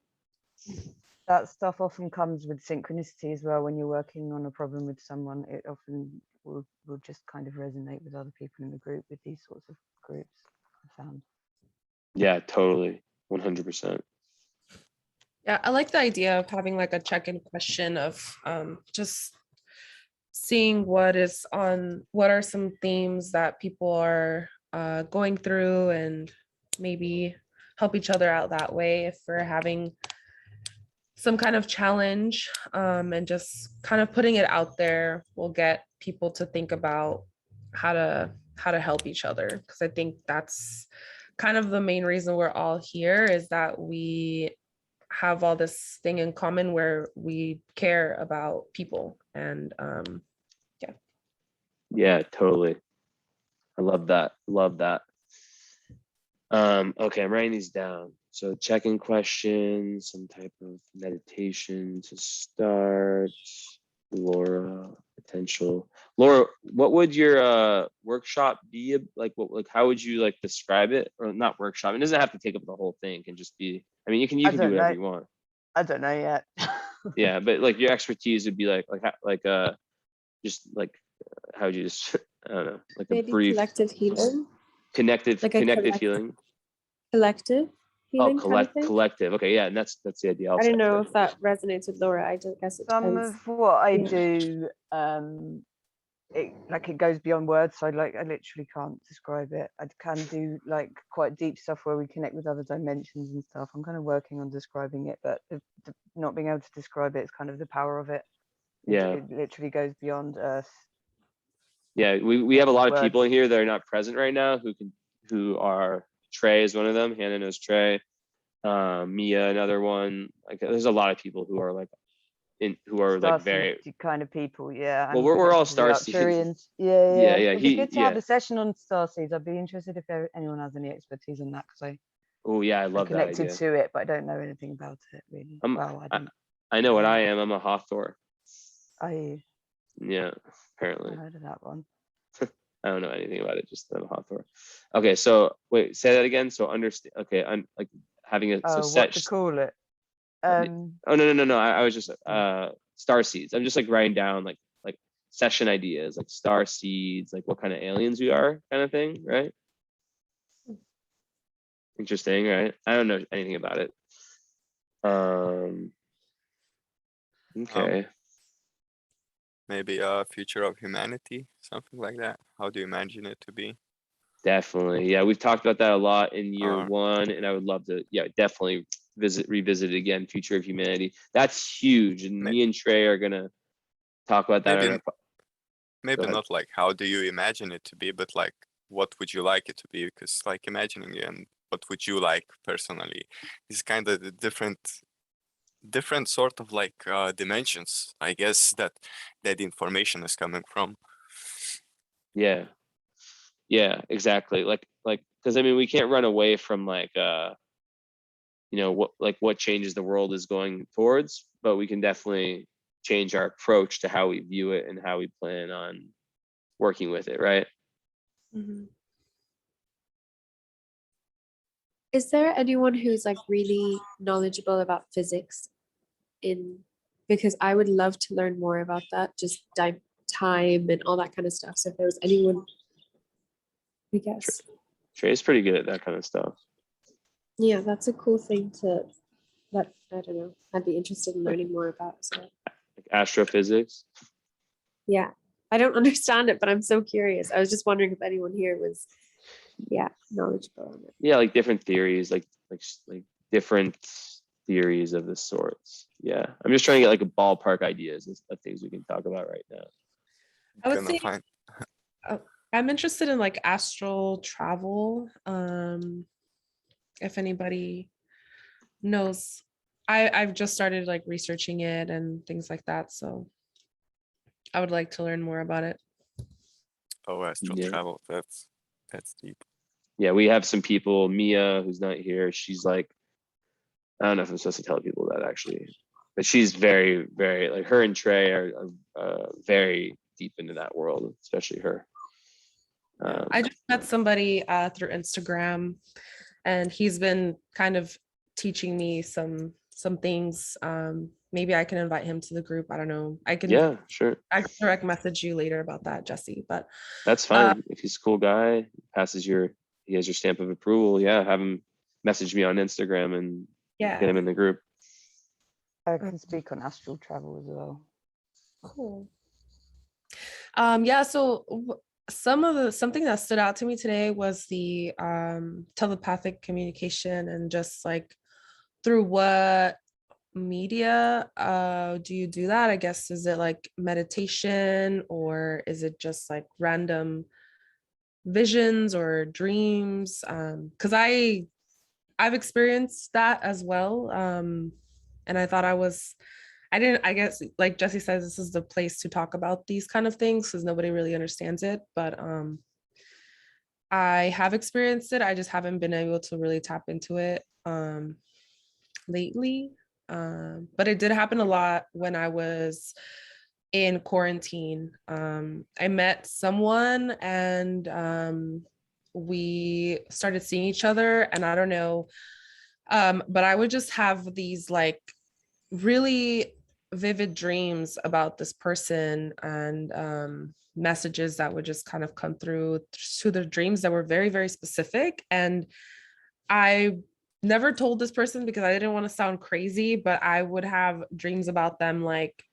That stuff often comes with synchronicity as well. When you're working on a problem with someone, it often will just kind of resonate with other people in the group with these sorts of groups, I found. Yeah, totally. 100%. Yeah, I like the idea of having like a check-in question of just seeing what are some themes that people are going through, and maybe help each other out that way if we're having some kind of challenge, and just kind of putting it out there will get people to think about how to help each other. Because I think that's kind of the main reason we're all here, is that we have all this thing in common where we care about people. And Yeah, totally. I love that. Okay, I'm writing these down. So check-in questions, some type of meditation to start. Laura, potential. Laura, what would your workshop be like? How would you like describe it? Or not workshop? It doesn't have to take up the whole thing. It can just be, I mean, you can do whatever you want. I don't know yet. Yeah, but like your expertise would be just like how would you just I don't know, like a Maybe brief collective healing. connective Like a healing. Collective healing kind of thing. Collective. Okay, yeah, and that's the idea. I don't know if that resonates with Laura. I just guess it Some depends. of what I Yeah. do, it goes beyond words. So I literally can't describe it. I can do like quite deep stuff where we connect with other dimensions and stuff. I'm kind of working on describing it, but the not being able to describe it is kind of the power of it. Yeah. It literally goes beyond Earth. Yeah, we have a lot of Words. people in here that are not present right now who are Trey is one of them. Hannah knows Trey. Mia, another one. Like there's a lot of people who are like very kind of people. Yeah. Well, we're all Starseeds. Yeah. Yeah. It'd be good to have a session on Starseeds. I'd be interested if anyone has any expertise on that, because I love that connected idea. to it, but I don't know anything about it really. I know what I am. I'm a Hathor. Yeah, apparently. I heard of that one. I don't know anything about it, just the Hawthorne. Okay, so wait, say that again. So understand. Okay, I'm like having a so Oh, set. what to call it? Oh no. I was just star seeds. I'm just like writing down like session ideas, like star seeds, like what kind of aliens we are, kind of thing, right? Interesting, right? I don't know anything about it. Okay. Maybe a future of humanity, something like that. How do you imagine it to be? Definitely. Yeah, we've talked about that a lot in year Or- one, and I would love to, yeah, definitely revisit it again, future of humanity. That's huge. And me and Trey are gonna talk about that. Maybe on our maybe ahead. not like how do you imagine it to be, but like what would you like it to be? Because like imagining it and what would you like personally is kind of the different sort of like dimensions, I guess, that information is coming from. Yeah. Yeah, exactly. Like, because I mean, we can't run away from like, you know, what changes the world is going towards, but we can definitely change our approach to how we view it and how we plan on working with it, right? Mhm. Is there anyone who's like really knowledgeable about physics because I would love to learn more about that, just time and all that kind of stuff. So if there was anyone, I guess. Trey's pretty good at that kind of stuff. Yeah, that's a cool thing that I don't know, I'd be interested in learning more about. So Like astrophysics. yeah, I don't understand it, but I'm so curious. I was just wondering if anyone here was, knowledgeable on it. Yeah, like different theories, like different theories of the sorts. Yeah, I'm just trying to get like a ballpark ideas of things we can talk about right now. I would Gonna say find I'm interested in like astral travel. If anybody knows, I've just started like researching it and things like that. So I would like to learn more about it. astral Yeah. travel. That's deep. Yeah, we have some people. Mia, who's not here, she's like, I don't know if I'm supposed to tell people that actually, but she's very, very like her and Trey are very deep into that world, especially her. I just met somebody through Instagram, and he's been kind of teaching me some things. Maybe I can invite him to the group. I don't know. Yeah, sure. I can direct message you later about that, Jesse. But That's fine. If he's a cool guy, he has your stamp of approval. Yeah, have him message me on Instagram and yeah, get him in the group. I can speak on astral travel as well. cool. So something that stood out to me today was the telepathic communication, and just like through what media do you do that? I guess, is it like meditation, or is it just like random visions or dreams? Because I've experienced that as well. And I thought I guess like Jesse says, this is the place to talk about these kind of things because nobody really understands it. But I have experienced it. I just haven't been able to really tap into it lately. But it did happen a lot when I was in quarantine. I met someone, and we started seeing each other, and I don't know, but I would just have these like really vivid dreams about this person, and messages that would just kind of come through the dreams that were very, very specific. And I never told this person because I didn't want to sound crazy, but I would have dreams about them like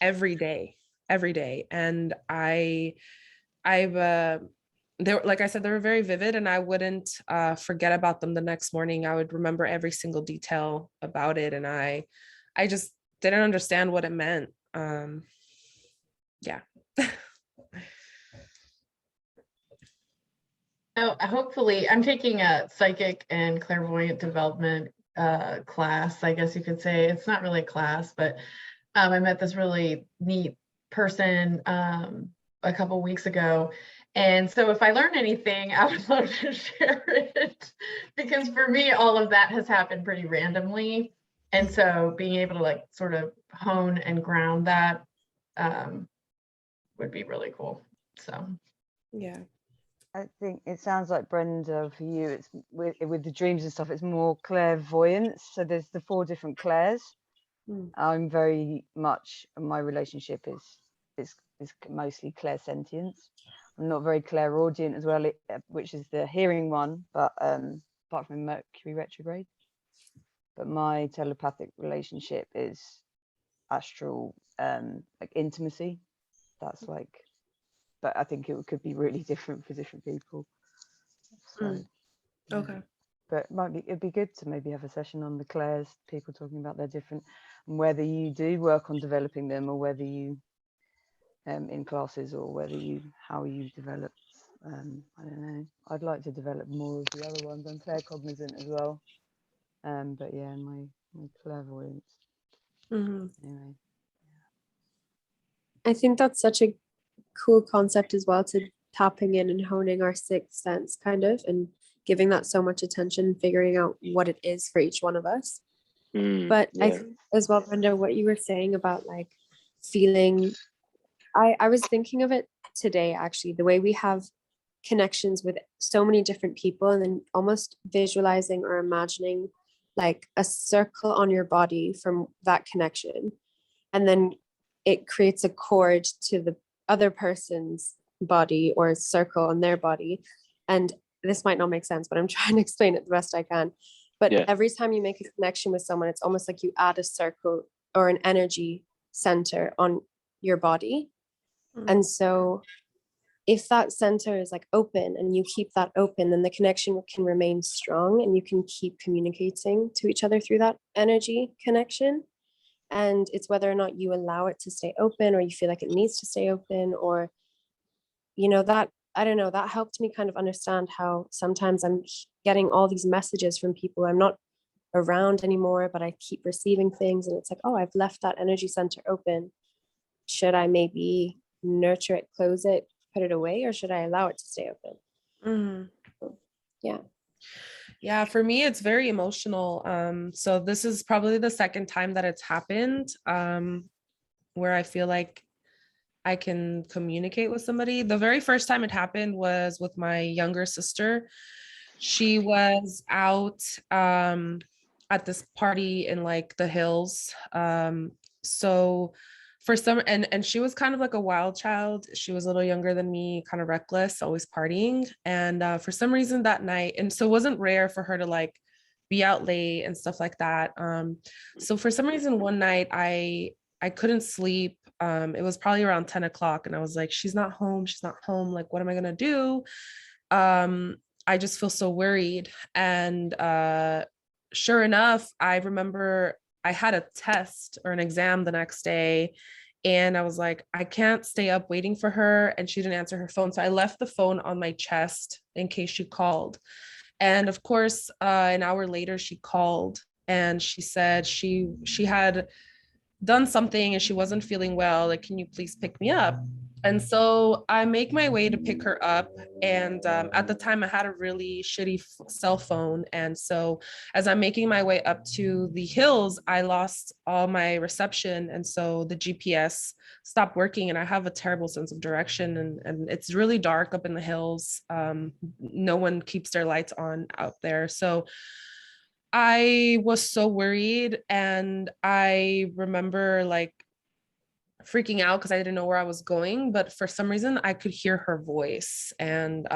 every day. And they were, like I said, they were very vivid, and I wouldn't forget about them the next morning. I would remember every single detail about it, and I just didn't understand what it meant. Yeah. Oh, hopefully, I'm taking a psychic and clairvoyant development class, I guess you could say. It's not really a class, but I met this really neat person a couple weeks ago. And so if I learn anything, I would love to share it, because for me, all of that has happened pretty randomly. And so being able to like sort of hone and ground that would be really cool. So Yeah. I think it sounds like, Brenda, for you, it's with the dreams and stuff, it's more clairvoyance. So there's the 4 different clairs. I'm very much, my relationship is mostly clairsentience. I'm not very clairaudient as well, which is the hearing one, but apart from Mercury retrograde. But my telepathic relationship is astral, like intimacy. That's like, but I think it could be really different for different people. So, yeah. Okay. But it'd be good to maybe have a session on the clairs, people talking about their different, and whether you do work on developing them, or whether you in classes, or whether how you develop. I don't know. I'd like to develop more of the other ones. I'm claircognizant as well. But yeah, my clairvoyance. Anyway. I think that's such a cool concept as well, to tapping in and honing our sixth sense, kind of, and giving that so much attention and figuring out what it is for each one of us. But I Yeah. think as well, Brenda, what you were saying about like feeling, I was thinking of it today, actually, the way we have connections with so many different people, and then almost visualizing or imagining like a circle on your body from that connection. And then it creates a cord to the other person's body or circle on their body. And this might not make sense, but I'm trying to explain it the best I can. But Yeah. every time you make a connection with someone, it's almost like you add a circle or an energy center on your body. And so if that center is like open and you keep that open, then the connection can remain strong and you can keep communicating to each other through that energy connection. And it's whether or not you allow it to stay open, or you feel like it needs to stay open, or, you know, that, I don't know, that helped me kind of understand how sometimes I'm getting all these messages from people I'm not around anymore, but I keep receiving things, and it's like, oh, I've left that energy center open. Should I maybe nurture it, close it, put it away, or should I allow it to stay open? Yeah. Yeah, for me, it's very emotional. So this is probably the second time that it's happened, where I feel like I can communicate with somebody. The very first time it happened was with my younger sister. She was out at this party in like the hills. So for some, and she was kind of like a wild child. She was a little younger than me, kind of reckless, always partying. And for some reason that night, and so it wasn't rare for her to like be out late and stuff like that. So for some reason one night I couldn't sleep. It was probably around 10 o'clock, and I was like, she's not home. She's not home. Like, what am I gonna do? I just feel so worried. And sure enough, I remember I had a test or an exam the next day, and I was like, I can't stay up waiting for her, and she didn't answer her phone. So I left the phone on my chest in case she called. And of course, an hour later, she called, and she said she had done something and she wasn't feeling well. Like, can you please pick me up? And so I make my way to pick her up. And at the time I had a really shitty cell phone. And so as I'm making my way up to the hills, I lost all my reception. And so the GPS stopped working, and I have a terrible sense of direction. And it's really dark up in the hills. No one keeps their lights on out there. So I was so worried, and I remember like freaking out because I didn't know where I was going, but for some reason I could hear her voice, and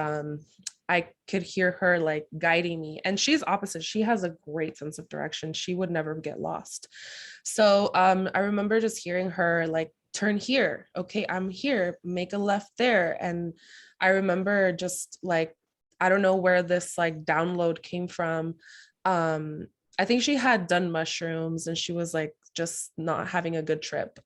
I could hear her like guiding me. And she's opposite. She has a great sense of direction. She would never get lost. So I remember just hearing her like, turn here. Okay, I'm here. Make a left there. And I remember just like, I don't know where this like download came from. I think she had done mushrooms and she was like just not having a good trip.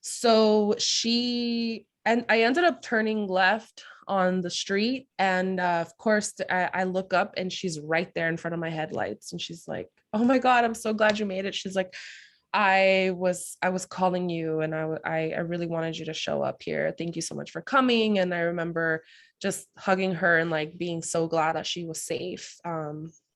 So I ended up turning left on the street, and of course I look up and she's right there in front of my headlights, and she's like, oh my God, I'm so glad you made it. She's like, I was calling you, and I really wanted you to show up here. Thank you so much for coming. And I remember just hugging her and like being so glad that she was safe.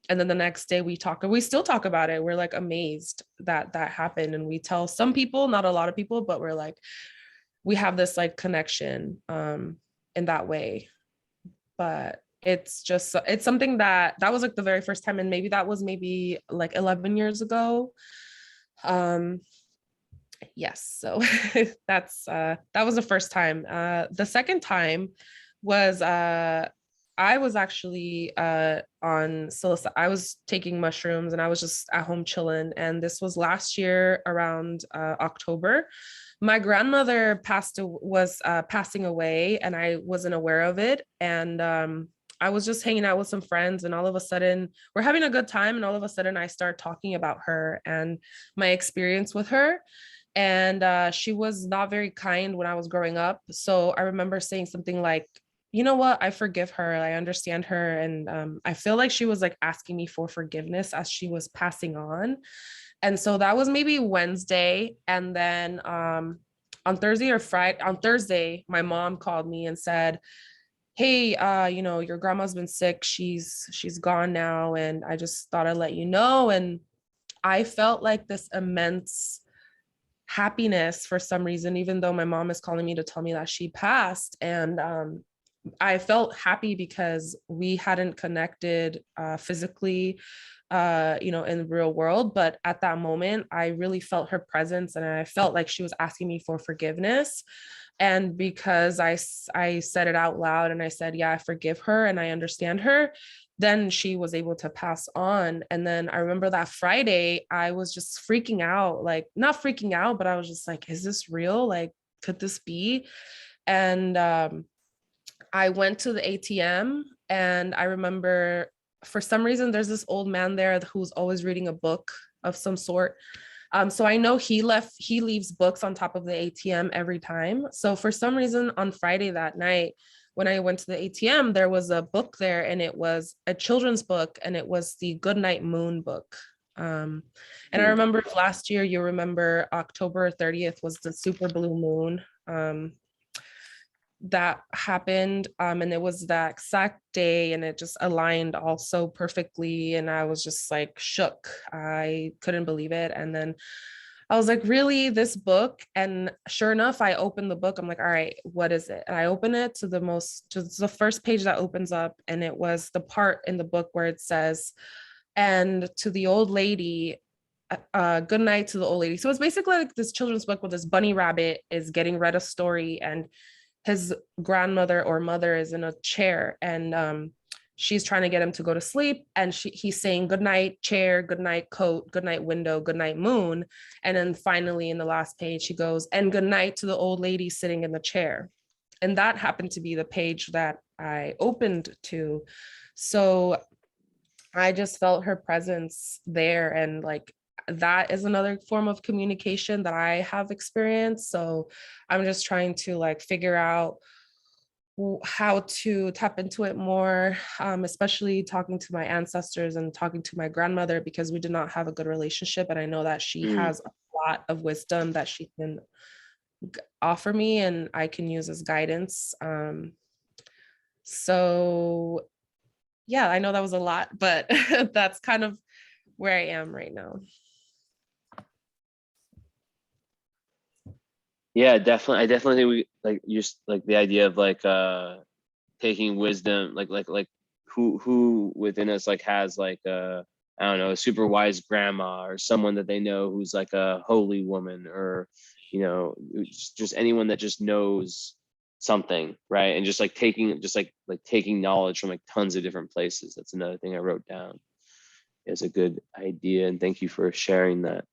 And then the next day we still talk about it. We're like amazed that that happened. And we tell some people, not a lot of people, but we're like, we have this like connection in that way. But it's just, it's something that was like the very first time, and maybe that was maybe like 11 years ago. Yes, so that was the first time. The second time was I was actually on psilocybin. I was taking mushrooms and I was just at home chilling, and this was last year around October. My grandmother was passing away, and I wasn't aware of it, and I was just hanging out with some friends, and all of a sudden we're having a good time, and all of a sudden I start talking about her and my experience with her. And she was not very kind when I was growing up. So I remember saying something like, you know what, I forgive her, I understand her. And I feel like she was like asking me for forgiveness as she was passing on. And so that was maybe Wednesday. And then on Thursday, my mom called me and said, hey, you know, your grandma's been sick, she's gone now, and I just thought I'd let you know. And I felt like this immense happiness for some reason, even though my mom is calling me to tell me that she passed. And I felt happy because we hadn't connected physically, you know, in the real world. But at that moment, I really felt her presence, and I felt like she was asking me for forgiveness. And because I said it out loud and I said, yeah, I forgive her and I understand her, then she was able to pass on. And then I remember that Friday, I was just freaking out, like not freaking out, but I was just like, is this real? Like, could this be? And I went to the ATM, and I remember for some reason, there's this old man there who's always reading a book of some sort. So I know he leaves books on top of the ATM every time. So for some reason on Friday that night, when I went to the ATM, there was a book there, and it was a children's book, and it was the Goodnight Moon book. And I remember last year, you remember October 30th was the super blue moon. That happened, and it was that exact day, and it just aligned all so perfectly, and I was just like shook. I couldn't believe it. And then I was like, really, this book? And sure enough, I opened the book. I'm like, all right, what is it? And I open it to the first page that opens up, and it was the part in the book where it says, and to the old lady, good night to the old lady. So it's basically like this children's book where this bunny rabbit is getting read a story, and his grandmother or mother is in a chair, and she's trying to get him to go to sleep, and he's saying good night chair, good night coat, good night window, good night moon. And then finally in the last page she goes, and good night to the old lady sitting in the chair. And that happened to be the page that I opened to. So I just felt her presence there, and like that is another form of communication that I have experienced. So I'm just trying to like figure out how to tap into it more, especially talking to my ancestors and talking to my grandmother, because we did not have a good relationship. And I know that she has a lot of wisdom that she can offer me and I can use as guidance. So yeah, I know that was a lot, but that's kind of where I am right now. Yeah, definitely. I definitely think we like just like the idea of like taking wisdom, like who within us like has like I don't know, a super wise grandma or someone that they know who's like a holy woman, or you know, just anyone that just knows something, right? And just like taking knowledge from like tons of different places. That's another thing I wrote down. It's a good idea, and thank you for sharing that.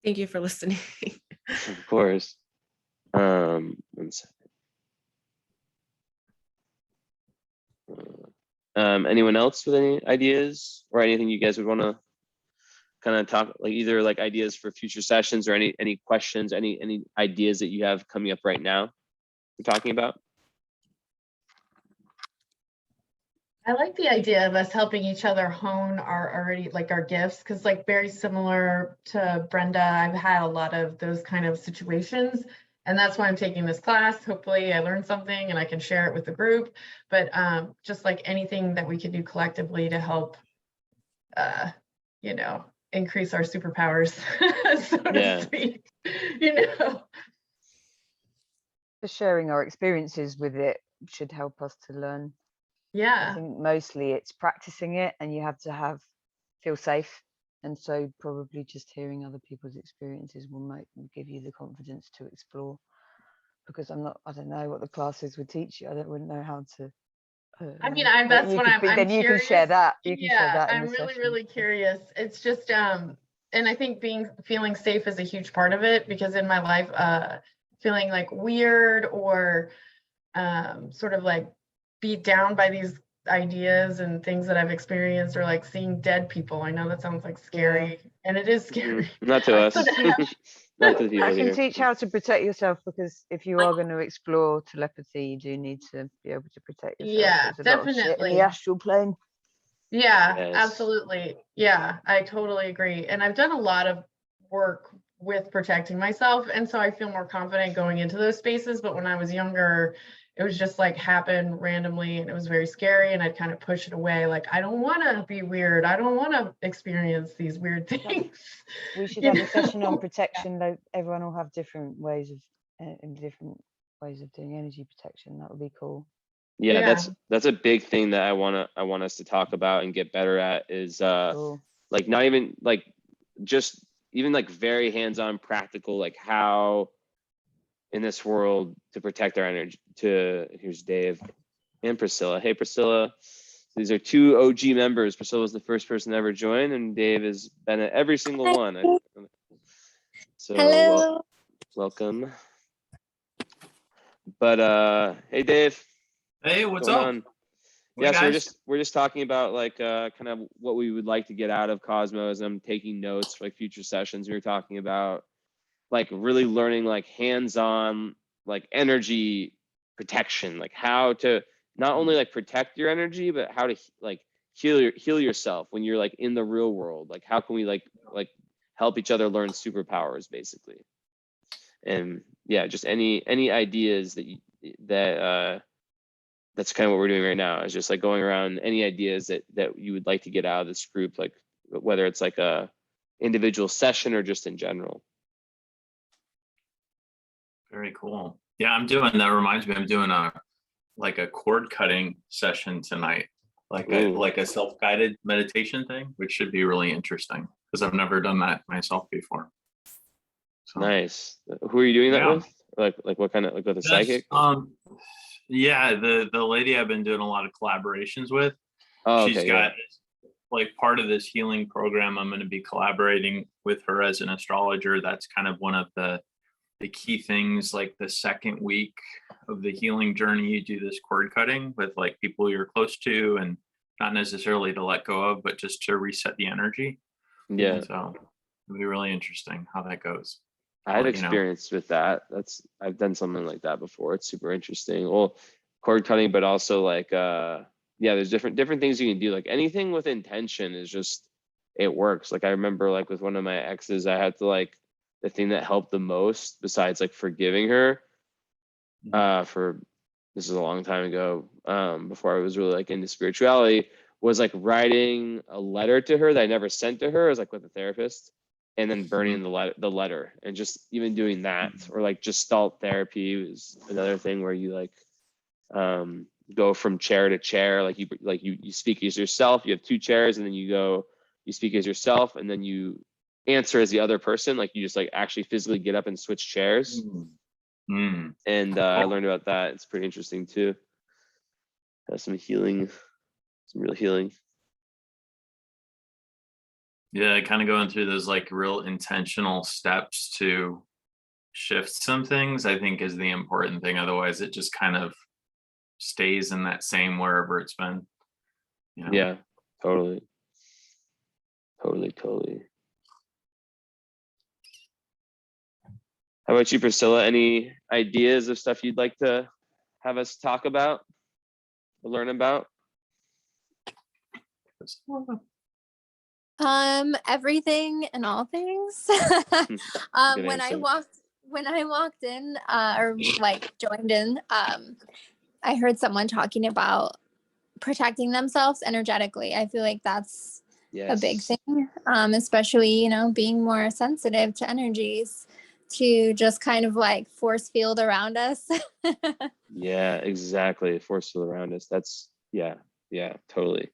Thank you for listening. Of course. 1 second. Anyone else with any ideas or anything you guys would want to kind of talk, like either like ideas for future sessions or any questions, any ideas that you have coming up right now we're talking about? I like the idea of us helping each other hone our gifts, because like very similar to Brenda, I've had a lot of those kind of situations, and that's why I'm taking this class. Hopefully I learned something and I can share it with the group, but just like anything that we can do collectively to help you know, increase our superpowers, so to speak, you know. just sharing our experiences with it should help us to learn. I Yeah. think mostly it's practicing it, and you have to feel safe. And so probably just hearing other people's experiences will give you the confidence to explore. Because I don't know what the classes would teach you. Wouldn't know how to. I mean, But that's you what could I'm then you can share curious. that. You can share Yeah, that in I'm the really, session. really curious. It's just, and I think feeling safe is a huge part of it, because in my life, feeling like weird or sort of like beat down by these ideas and things that I've experienced, or like seeing dead people. I know that sounds like scary, and it is scary. Not to us. Not to the people I can here. teach how to protect yourself, because if you are going to explore telepathy, you do need to be able to protect yourself. Yeah, There's a lot of shit in definitely. the astral plane. Yeah, Yes. absolutely. Yeah, I totally agree. And I've done a lot of work with protecting myself, and so I feel more confident going into those spaces. But when I was younger, it was just like happen randomly, and it was very scary, and I'd kind of push it away. Like, I don't want to be weird. I don't want to experience these weird things. We should You have a session on know? protection, though. Everyone will have different ways of doing energy protection. That would be cool. Yeah, Yeah. that's a big thing that I want us to talk about and get better at is Cool. like not even like just even like very hands-on practical, like how in this world to protect our energy. Here's Dave and Priscilla. Hey Priscilla, these are two OG members. Priscilla was the first person to ever join, and Dave has been at every single one. So Hello. welcome. But hey Dave. Hey, what's going up? on? Hey, Yeah, so guys. we're just talking about like kind of what we would like to get out of Cosmos. I'm taking notes for like future sessions. We were talking about like really learning like hands-on like energy protection, like how to not only like protect your energy, but how to like heal yourself when you're like in the real world. Like how can we like help each other learn superpowers basically. And yeah, just any ideas that's kind of what we're doing right now, is just like going around any ideas that you would like to get out of this group, like whether it's like a individual session or just in general. Very cool. Yeah, that reminds me, I'm doing a cord cutting session tonight, like a self-guided meditation thing, which should be really interesting because I've never done that myself before. So, nice. Who are you doing that yeah. with? Like what kind of, like with a That's, psychic? Yeah, the lady I've been doing a lot of collaborations with. Oh, She's okay, got like part of this healing program. I'm going to be collaborating with her as an astrologer. That's kind of one of the key things. Like the second week of the healing journey, you do this cord cutting with like people you're close to, and not necessarily to let go of, but just to reset the energy. Yeah. And so it'll be really interesting how that goes. I have I'll let you know. experience with that. I've done something like that before. It's super interesting. Well, cord cutting, but also like yeah, there's different things you can do. Like anything with intention is just, it works. Like I remember like with one of my exes, I had to like, the thing that helped the most besides like forgiving her, this is a long time ago, before I was really like into spirituality, was like writing a letter to her that I never sent to her. I was like with a therapist, and then burning the letter, and just even doing that, or like Gestalt therapy was another thing where you like go from chair to chair, like you speak as yourself. You have two chairs, and then you speak as yourself, and then you answer as the other person. Like you just like actually physically get up and switch chairs. And I learned about that. It's pretty interesting too. Have some healing, some real healing. Yeah, kind of going through those like real intentional steps to shift some things, I think, is the important thing. Otherwise, it just kind of stays in that same wherever it's been. You know? Yeah, totally. How about you, Priscilla? Any ideas of stuff you'd like to have us talk about or learn about? Everything and all things. When I walked in or like joined in, I heard someone talking about protecting themselves energetically. I feel like that's a big thing, especially, being more sensitive to energies. to just kind of like force field around us. Yeah, exactly. Force field around us. That's yeah, totally.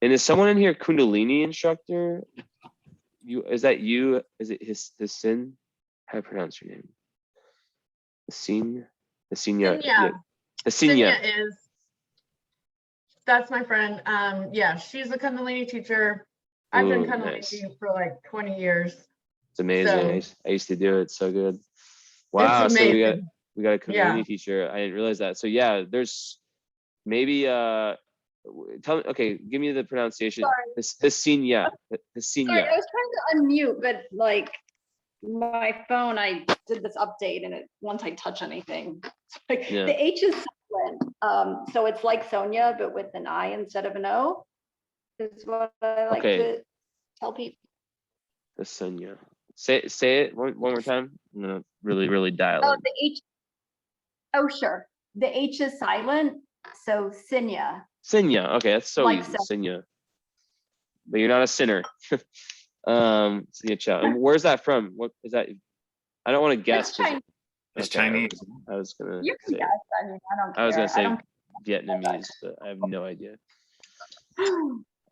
And is someone in here Kundalini instructor? Is that you? Is it his sin? How do I pronounce your name? Hasinya? Sinya. Hasinya. Is, that's my friend. Yeah, she's a Kundalini teacher. I've done Ooh, Kundalini nice. for like 20 years. It's amazing. So, I used to do it. So good. Wow. it's So amazing. we got a Kundalini Yeah. teacher. I didn't realize that. So yeah, there's maybe tell me. Okay, give me the pronunciation. Hasinya. Sorry, Hasinya. I was trying to unmute, but like my phone, I did this update and once I touch anything, like, Yeah. the H is silent. So it's like Sonia, but with an I instead of an O, is what I like to tell people. Hasinya. Say it one more time. I'm gonna really dial Oh, in. the H. Oh, sure. The H is silent. So Sinya. Sinya. Okay, that's so Like easy. Sinya. But you're not a sinner. Sinya Chow. And where's that from? What is that? I don't want to guess. It's Chinese. I was gonna You can say, guess. I mean, I don't care. I was gonna say don't Vietnamese, but I have no idea.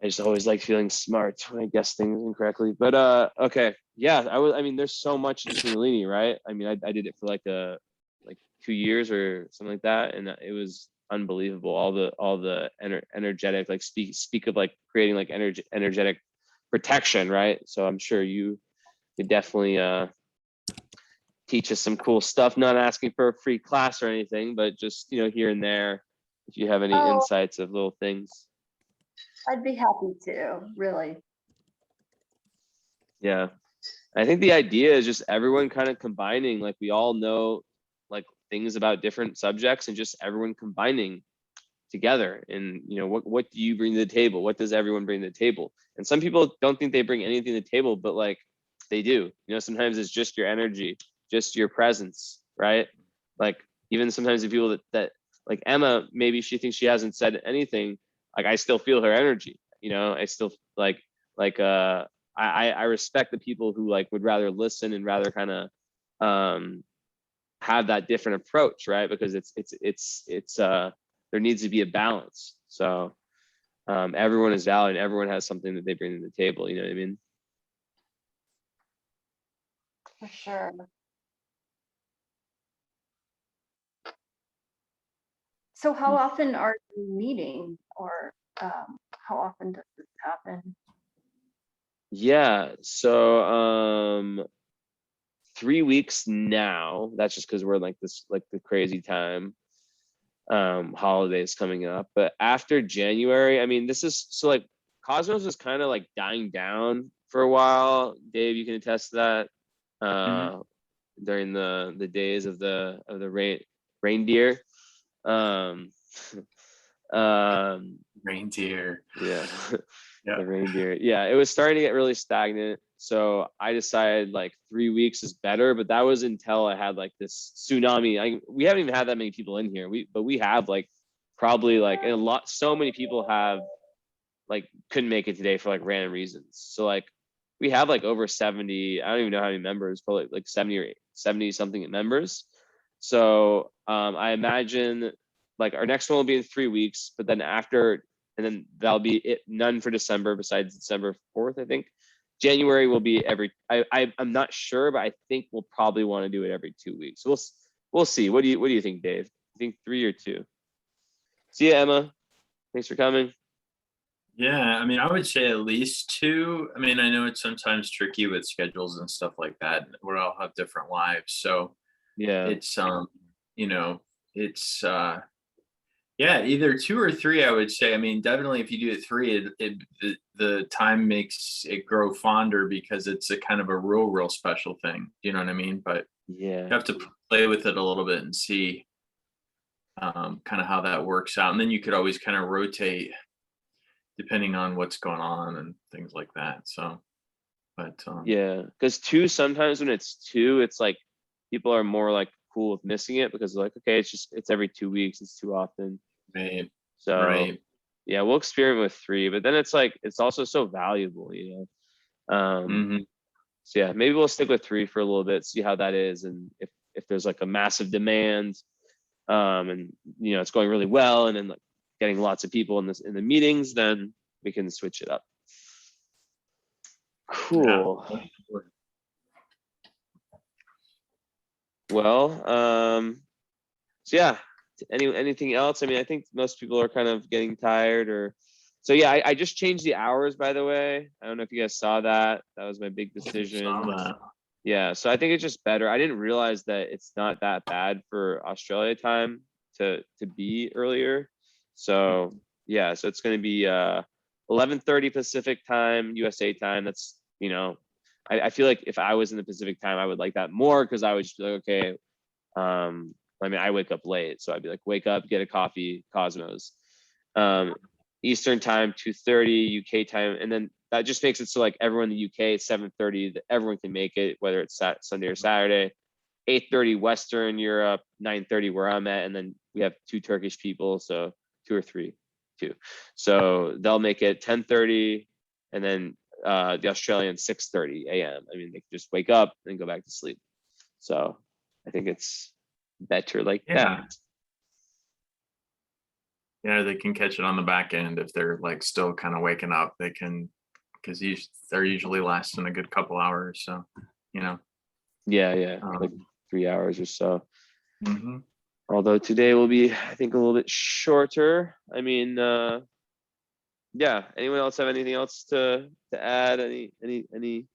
I just always like feeling smart when I guess things incorrectly. But okay, yeah, I mean, there's so much in Kundalini, right? I mean, I did it for like 2 years or something like that, and it was unbelievable. All the energetic, like speak of like creating like energetic protection, right? So I'm sure you could definitely teach us some cool stuff. Not asking for a free class or anything, but just here and there, if you have any insights of little things. I'd be happy to, really. Yeah. I think the idea is just everyone kind of combining, like we all know like things about different subjects and just everyone combining together. And what do you bring to the table? What does everyone bring to the table? And some people don't think they bring anything to the table, but like they do. Sometimes it's just your energy, just your presence, right? Like even sometimes the people that like Emma, maybe she thinks she hasn't said anything. Like I still feel her energy, I still I respect the people who like would rather listen and rather kind of have that different approach, right? Because it's there needs to be a balance. So everyone is valid and everyone has something that they bring to the table, you know what I mean? For sure. So how often are you meeting, or how often does this happen? Yeah, so 3 weeks now. That's just because we're in like this, like the crazy time, holidays coming up. But after January, I mean, this is so like Cosmos is kind of like dying down for a while. Dave, you can attest to that. During the days of the reindeer. Reindeer. Yeah. Yeah. The reindeer. Yeah, it was starting to get really stagnant. So I decided like 3 weeks is better, but that was until I had like this tsunami. We haven't even had that many people in here. But we have like probably like so many people have like couldn't make it today for like random reasons. So like we have like over 70, I don't even know how many members, probably like 70 or 70 something members. So I imagine like our next one will be in 3 weeks, but then after, and then that'll be it, none for December besides December 4th, I think. January will be I'm not sure, but I think we'll probably want to do it every 2 weeks. We'll see. What do you think, Dave? You think 3 or 2? See ya, Emma. Thanks for coming. Yeah, I mean, I would say at least 2. I mean, I know it's sometimes tricky with schedules and stuff like that. We all have different lives. So yeah, it's, it's, yeah, either 2 or 3, I would say. I mean, definitely if you do it 3, the time makes it grow fonder because it's a kind of a real special thing. You know what I mean? But yeah, you have to play with it a little bit and see kind of how that works out. And then you could always kind of rotate depending on what's going on and things like that. So, but yeah, because 2, sometimes when it's 2, it's like people are more like cool with missing it because they're like, okay, it's every 2 weeks, it's too often. Right. So right. yeah, we'll experiment with 3, but then it's like it's also so valuable, So yeah, maybe we'll stick with 3 for a little bit, see how that is, and if there's like a massive demand, and you know it's going really well, and then like getting lots of people in the meetings, then we can switch it up. Cool. Well, so yeah, anything else? I mean, I think most people are kind of getting tired, or so yeah, I just changed the hours, by the way. I don't know if you guys saw that. That was my big decision. Yeah, so I think it's just better. I didn't realize that it's not that bad for Australia time to be earlier. So yeah, so it's going to be 11:30 Pacific time, USA time. That's, you know, I feel like if I was in the Pacific time, I would like that more, because I would just be like, okay, I mean, I wake up late, so I'd be like, wake up, get a coffee, Cosmos. Eastern time, 2:30 UK time, and then that just makes it so like everyone in the UK, it's 7:30, that everyone can make it, whether it's Sunday or Saturday. 8:30 Western Europe, 9:30 where I'm at, and then we have 2 Turkish people, so 2 or 3, 2. So they'll make it 10:30, and then the Australian 6:30 a.m. I mean, they can just wake up and go back to sleep. So I think it's better like that. Yeah, they can catch it on the back end if they're like still kind of waking up. They can, because they're usually lasting a good couple hours. So, you know. Yeah, like 3 hours or so. Mhm. Although today will be, I think, a little bit shorter. I mean, yeah. Anyone else have anything else to add? Any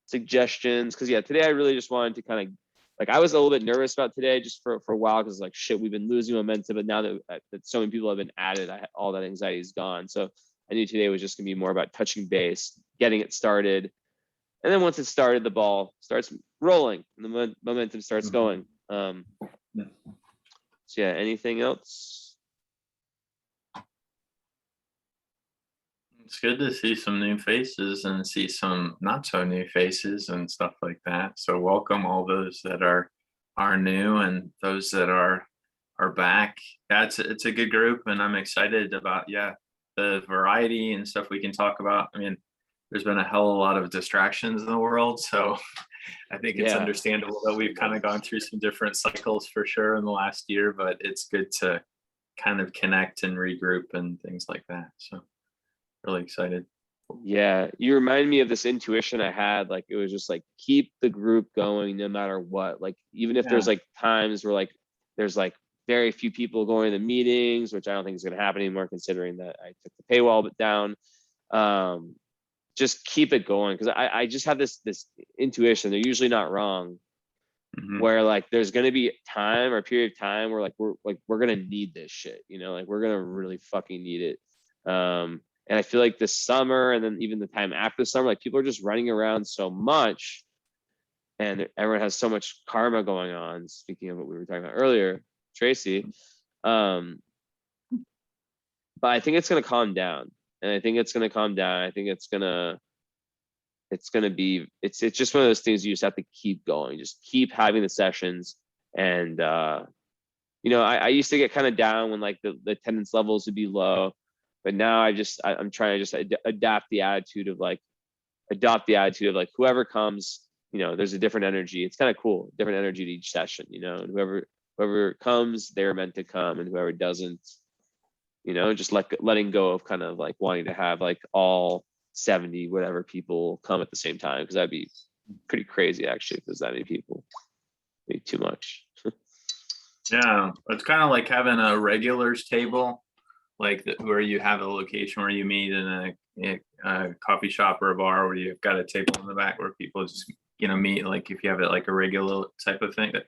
suggestions? Because yeah, today I really just wanted to kind of, like, I was a little bit nervous about today just for a while, because like, shit, we've been losing momentum, but now that so many people have been added, all that anxiety is gone. So I knew today was just gonna be more about touching base, getting it started, and then once it started, the ball starts rolling and the momentum starts going. So yeah, anything else? It's good to see some new faces and see some not so new faces and stuff like that. So welcome all those that are new and those that are back. Yeah, it's a good group, and I'm excited about the variety and stuff we can talk about. I mean, there's been a hell of a lot of distractions in the world, so I think it's understandable that we've kind of gone through some different cycles for sure in the last year, but it's good to kind of connect and regroup and things like that. So really excited. Yeah, you remind me of this intuition I had. Like, it was just like, keep the group going no matter what. Like, even if there's like times where like there's like very few people going to the meetings, which I don't think is going to happen anymore, considering that I took the paywall down. Just keep it going, because I just have this intuition. They're usually not wrong. Where like there's going to be time or a period of time where like we're going to need this shit. You know, like we're going to really fucking need it. And I feel like this summer, and then even the time after the summer, like people are just running around so much, and everyone has so much karma going on. Speaking of what we were talking about earlier, Tracy, but I think it's going to calm down, and I think it's going to calm down. I think it's just one of those things you just have to keep going, just keep having the sessions. And you know, I used to get kind of down when like the attendance levels would be low. But now I'm trying to just adopt the attitude of like whoever comes, you know, there's a different energy. It's kind of cool, different energy to each session, you know, and whoever comes, they're meant to come, and whoever doesn't, you know, just letting go of kind of like wanting to have like all 70 whatever people come at the same time, because that'd be pretty crazy actually if there's that many people. Maybe too much. Yeah, it's kind of like having a regulars table, like where you have a location where you meet in a coffee shop or a bar, where you've got a table in the back where people just, you know, meet. Like if you have it like a regular type of thing, that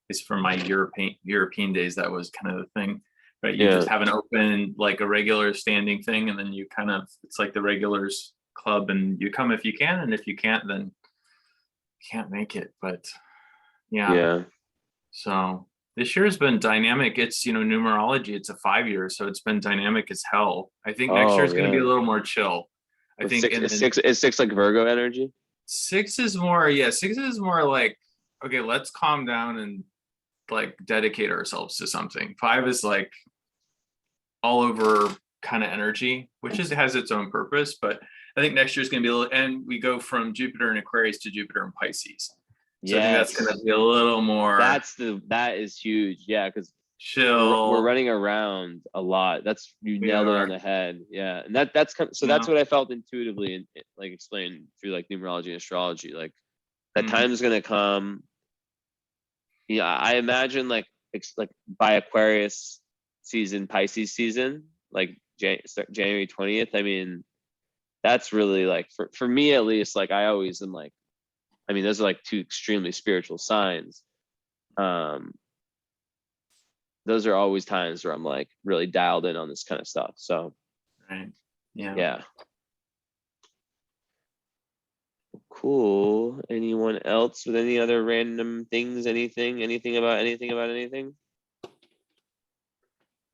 is from my European days, that was kind of the thing, right? You just have an open, like a regular standing thing, and then you kind of, it's like the regulars club, and you come if you can, and if you can't, then you can't make it. But yeah. So this year has been dynamic. It's, you know, numerology, it's a 5 year, so it's been dynamic as hell. I think next year is going to be a little more chill. I think is 6 like Virgo energy? 6 is more, 6 is more like, okay, let's calm down and like dedicate ourselves to something. 5 is like all over kind of energy, which has its own purpose, but I think next year's going to be a little, and we go from Jupiter in Aquarius to Jupiter in Pisces. So I think that's going to be a little more. That is huge. Yeah. Cause chill. we're running around a lot. You nailed it on the head. Yeah. And that's kind of, so that's what I felt intuitively and like explained through like numerology and astrology, like that time is going to come. Yeah. I imagine like by Aquarius season, Pisces season, like January 20th. I mean, that's really like, for me at least, like I always am like, I mean, those are like two extremely spiritual signs. Those are always times where I'm like really dialed in on this kind of stuff. So, right. Yeah. Yeah. Cool. Anyone else with any other random things? Anything about anything?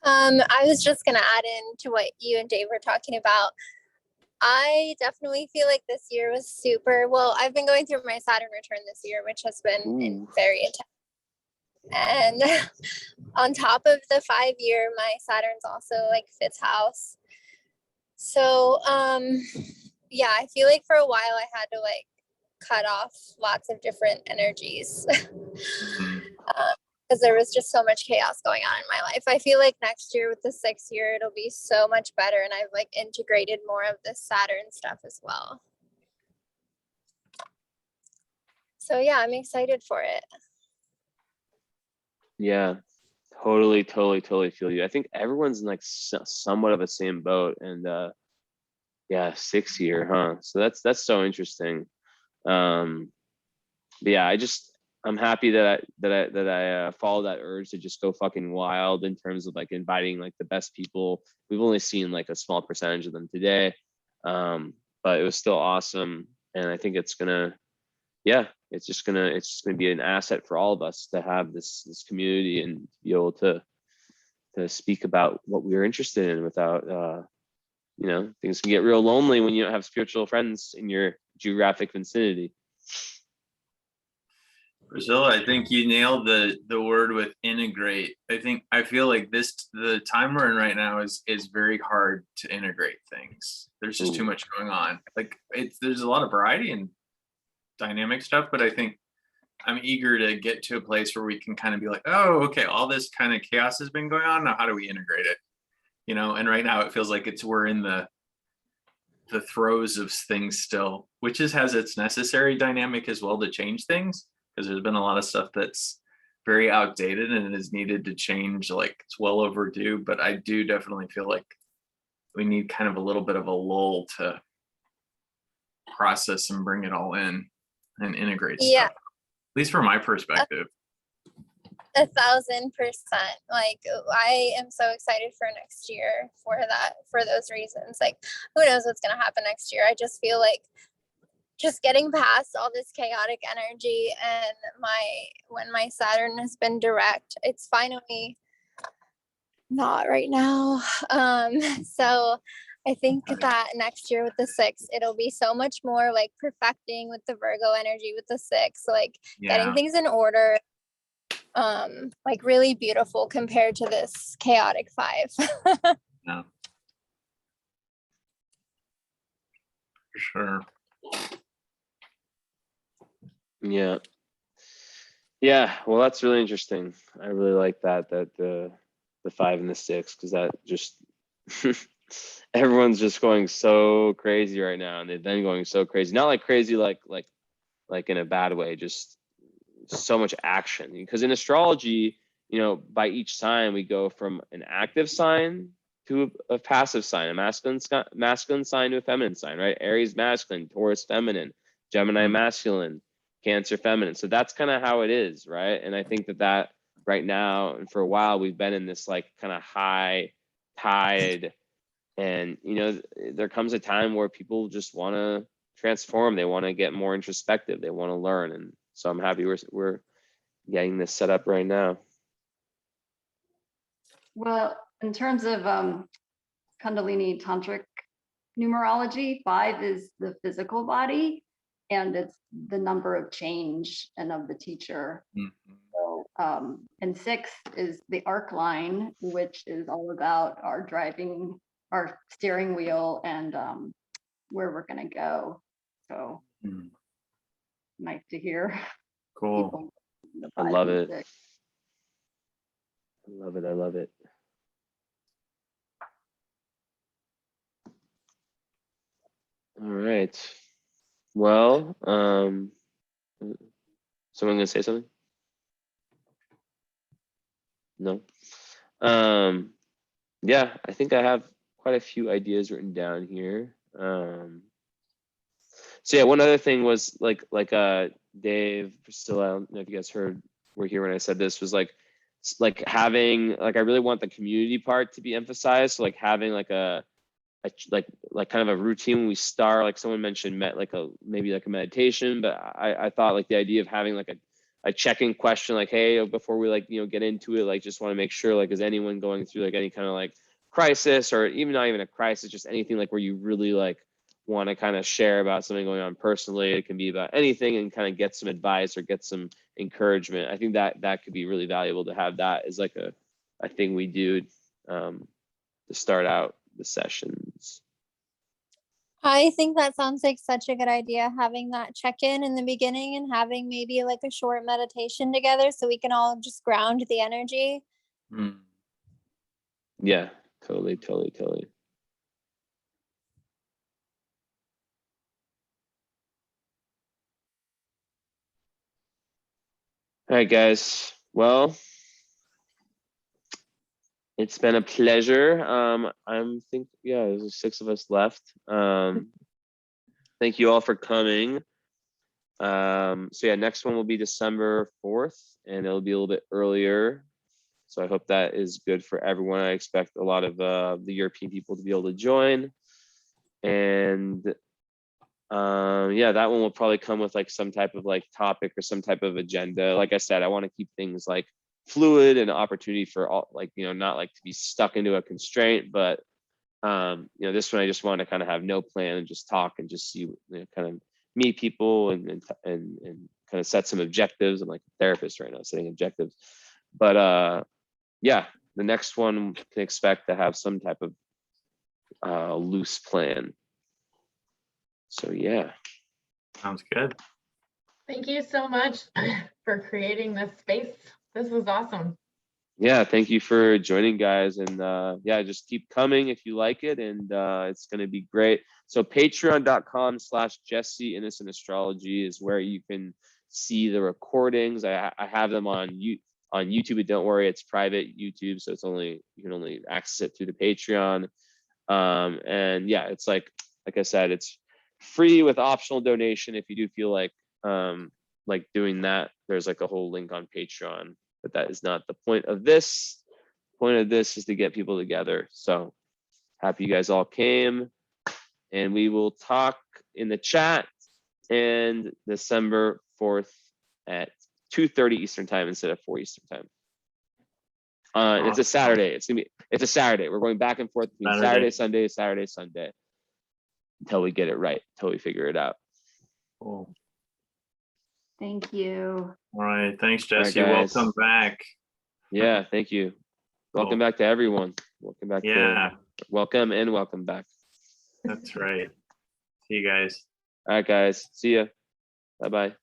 I was just gonna add in to what you and Dave were talking about. I definitely feel like this year was super well. I've been going through my Saturn return this year, which has been very intense. And on top of the 5-year, my Saturn's also like 5th house. So yeah, I feel like for a while I had to like cut off lots of different energies. Because there was just so much chaos going on in my life. I feel like next year with the 6th year, it'll be so much better. And I've like integrated more of the Saturn stuff as well. So yeah, I'm excited for it. Yeah, totally feel you. I think everyone's in like somewhat of the same boat, and yeah, 6th year, huh? So that's so interesting. But yeah, I'm happy that I followed that urge to just go fucking wild in terms of like inviting like the best people. We've only seen like a small percentage of them today, but it was still awesome, and I think it's just gonna be an asset for all of us to have this community and be able to speak about what we're interested in without things can get real lonely when you don't have spiritual friends in your geographic vicinity. Priscilla, I think you nailed the word with integrate. I feel like the time we're in right now is very hard to integrate things. There's just too much going on. Like there's a lot of variety and dynamic stuff, but I think I'm eager to get to a place where we can kind of be like, oh, okay, all this kind of chaos has been going on. Now, how do we integrate it? And right now it feels like we're in the throes of things still, which has its necessary dynamic as well to change things, because there's been a lot of stuff that's very outdated and is needed to change. Like it's well overdue, but I do definitely feel like we need kind of a little bit of a lull to process and bring it all in and integrate stuff. At least from my perspective. 1,000%. Like I am so excited for next year for those reasons. Like who knows what's gonna happen next year. I just feel like just getting past all this chaotic energy, and when my Saturn has been direct, it's finally not right now. So I think that next year with the 6, it'll be so much more like perfecting with the Virgo energy with the 6, like getting things in order, like really beautiful compared to this chaotic 5. Yeah. For sure. Yeah. Well, that's really interesting. I really like that the 5 and the 6, because that just everyone's just going so crazy right now, and they've been going so crazy. Not like crazy like in a bad way, just so much action. Because in astrology, by each sign we go from an active sign to a passive sign, a masculine sign to a feminine sign, right? Aries masculine, Taurus feminine, Gemini masculine, Cancer feminine. So that's kind of how it is, right? And I think that right now and for a while we've been in this like kind of high tide, and there comes a time where people just want to transform. They want to get more introspective. They want to learn, and so I'm happy we're getting this set up right now. Well, in terms of Kundalini Tantric numerology, 5 is the physical body, and it's the number of change and of the teacher. So, and 6 is the arc line, which is all about our steering wheel and where we're gonna go. So Mm, nice to hear. Cool. people the I 5 love and it. 6. I love it. I love it. All right. Well, someone gonna say something? No. Yeah, I think I have quite a few ideas written down here. So yeah, one other thing was like Dave, Priscilla, I don't know if you guys were here when I said this, was like having I really want the community part to be emphasized. So like having like a like kind of a routine when we start, like someone mentioned maybe like a meditation, but I thought like the idea of having like a check-in question, like, hey, before we get into it, like just want to make sure, like, is anyone going through like any kind of like crisis, or even not even a crisis, just anything like where you really like want to kind of share about something going on personally. It can be about anything, and kind of get some advice or get some encouragement. I think that could be really valuable to have that as like a thing we do to start out the sessions. I think that sounds like such a good idea, having that check-in in the beginning and having maybe like a short meditation together so we can all just ground the energy. Mm. Yeah, totally. All right, guys. Well, it's been a pleasure. There's 6 of us left. Thank you all for coming. So yeah, next one will be December 4th, and it'll be a little bit earlier. So I hope that is good for everyone. I expect a lot of the European people to be able to join. And yeah, that one will probably come with like some type of like topic or some type of agenda. Like I said, I want to keep things like fluid and opportunity for all, like, not like to be stuck into a constraint, but this one I just want to kind of have no plan and just talk and just see, kind of meet people and kind of set some objectives. I'm like a therapist right now, setting objectives. But yeah, the next one can expect to have some type of loose plan. So yeah. Sounds good. Thank you so much for creating this space. This was awesome. Yeah, thank you for joining, guys. And yeah, just keep coming if you like it, and it's going to be great. So patreon.com/Jesse Innocent Astrology is where you can see the recordings. I have them on YouTube, but don't worry, it's private YouTube, so you can only access it through the Patreon. And yeah, it's like I said, it's free with optional donation if you do feel like doing that. There's like a whole link on Patreon, but that is not the point of this. The point of this is to get people together. So happy you guys all came, and we will talk in the chat. And December 4th at 2:30 Eastern time instead of 4 Eastern time. It's a Saturday. It's a Saturday. We're going back and forth between Saturday, Sunday until we get it right, until we figure it out. Cool. Thank you. All right. Thanks, Jesse. All right, guys. Welcome back. Yeah, thank you. Welcome back to everyone. Welcome back. Welcome and welcome back. That's right. See you guys. All right, guys. See ya. Bye-bye.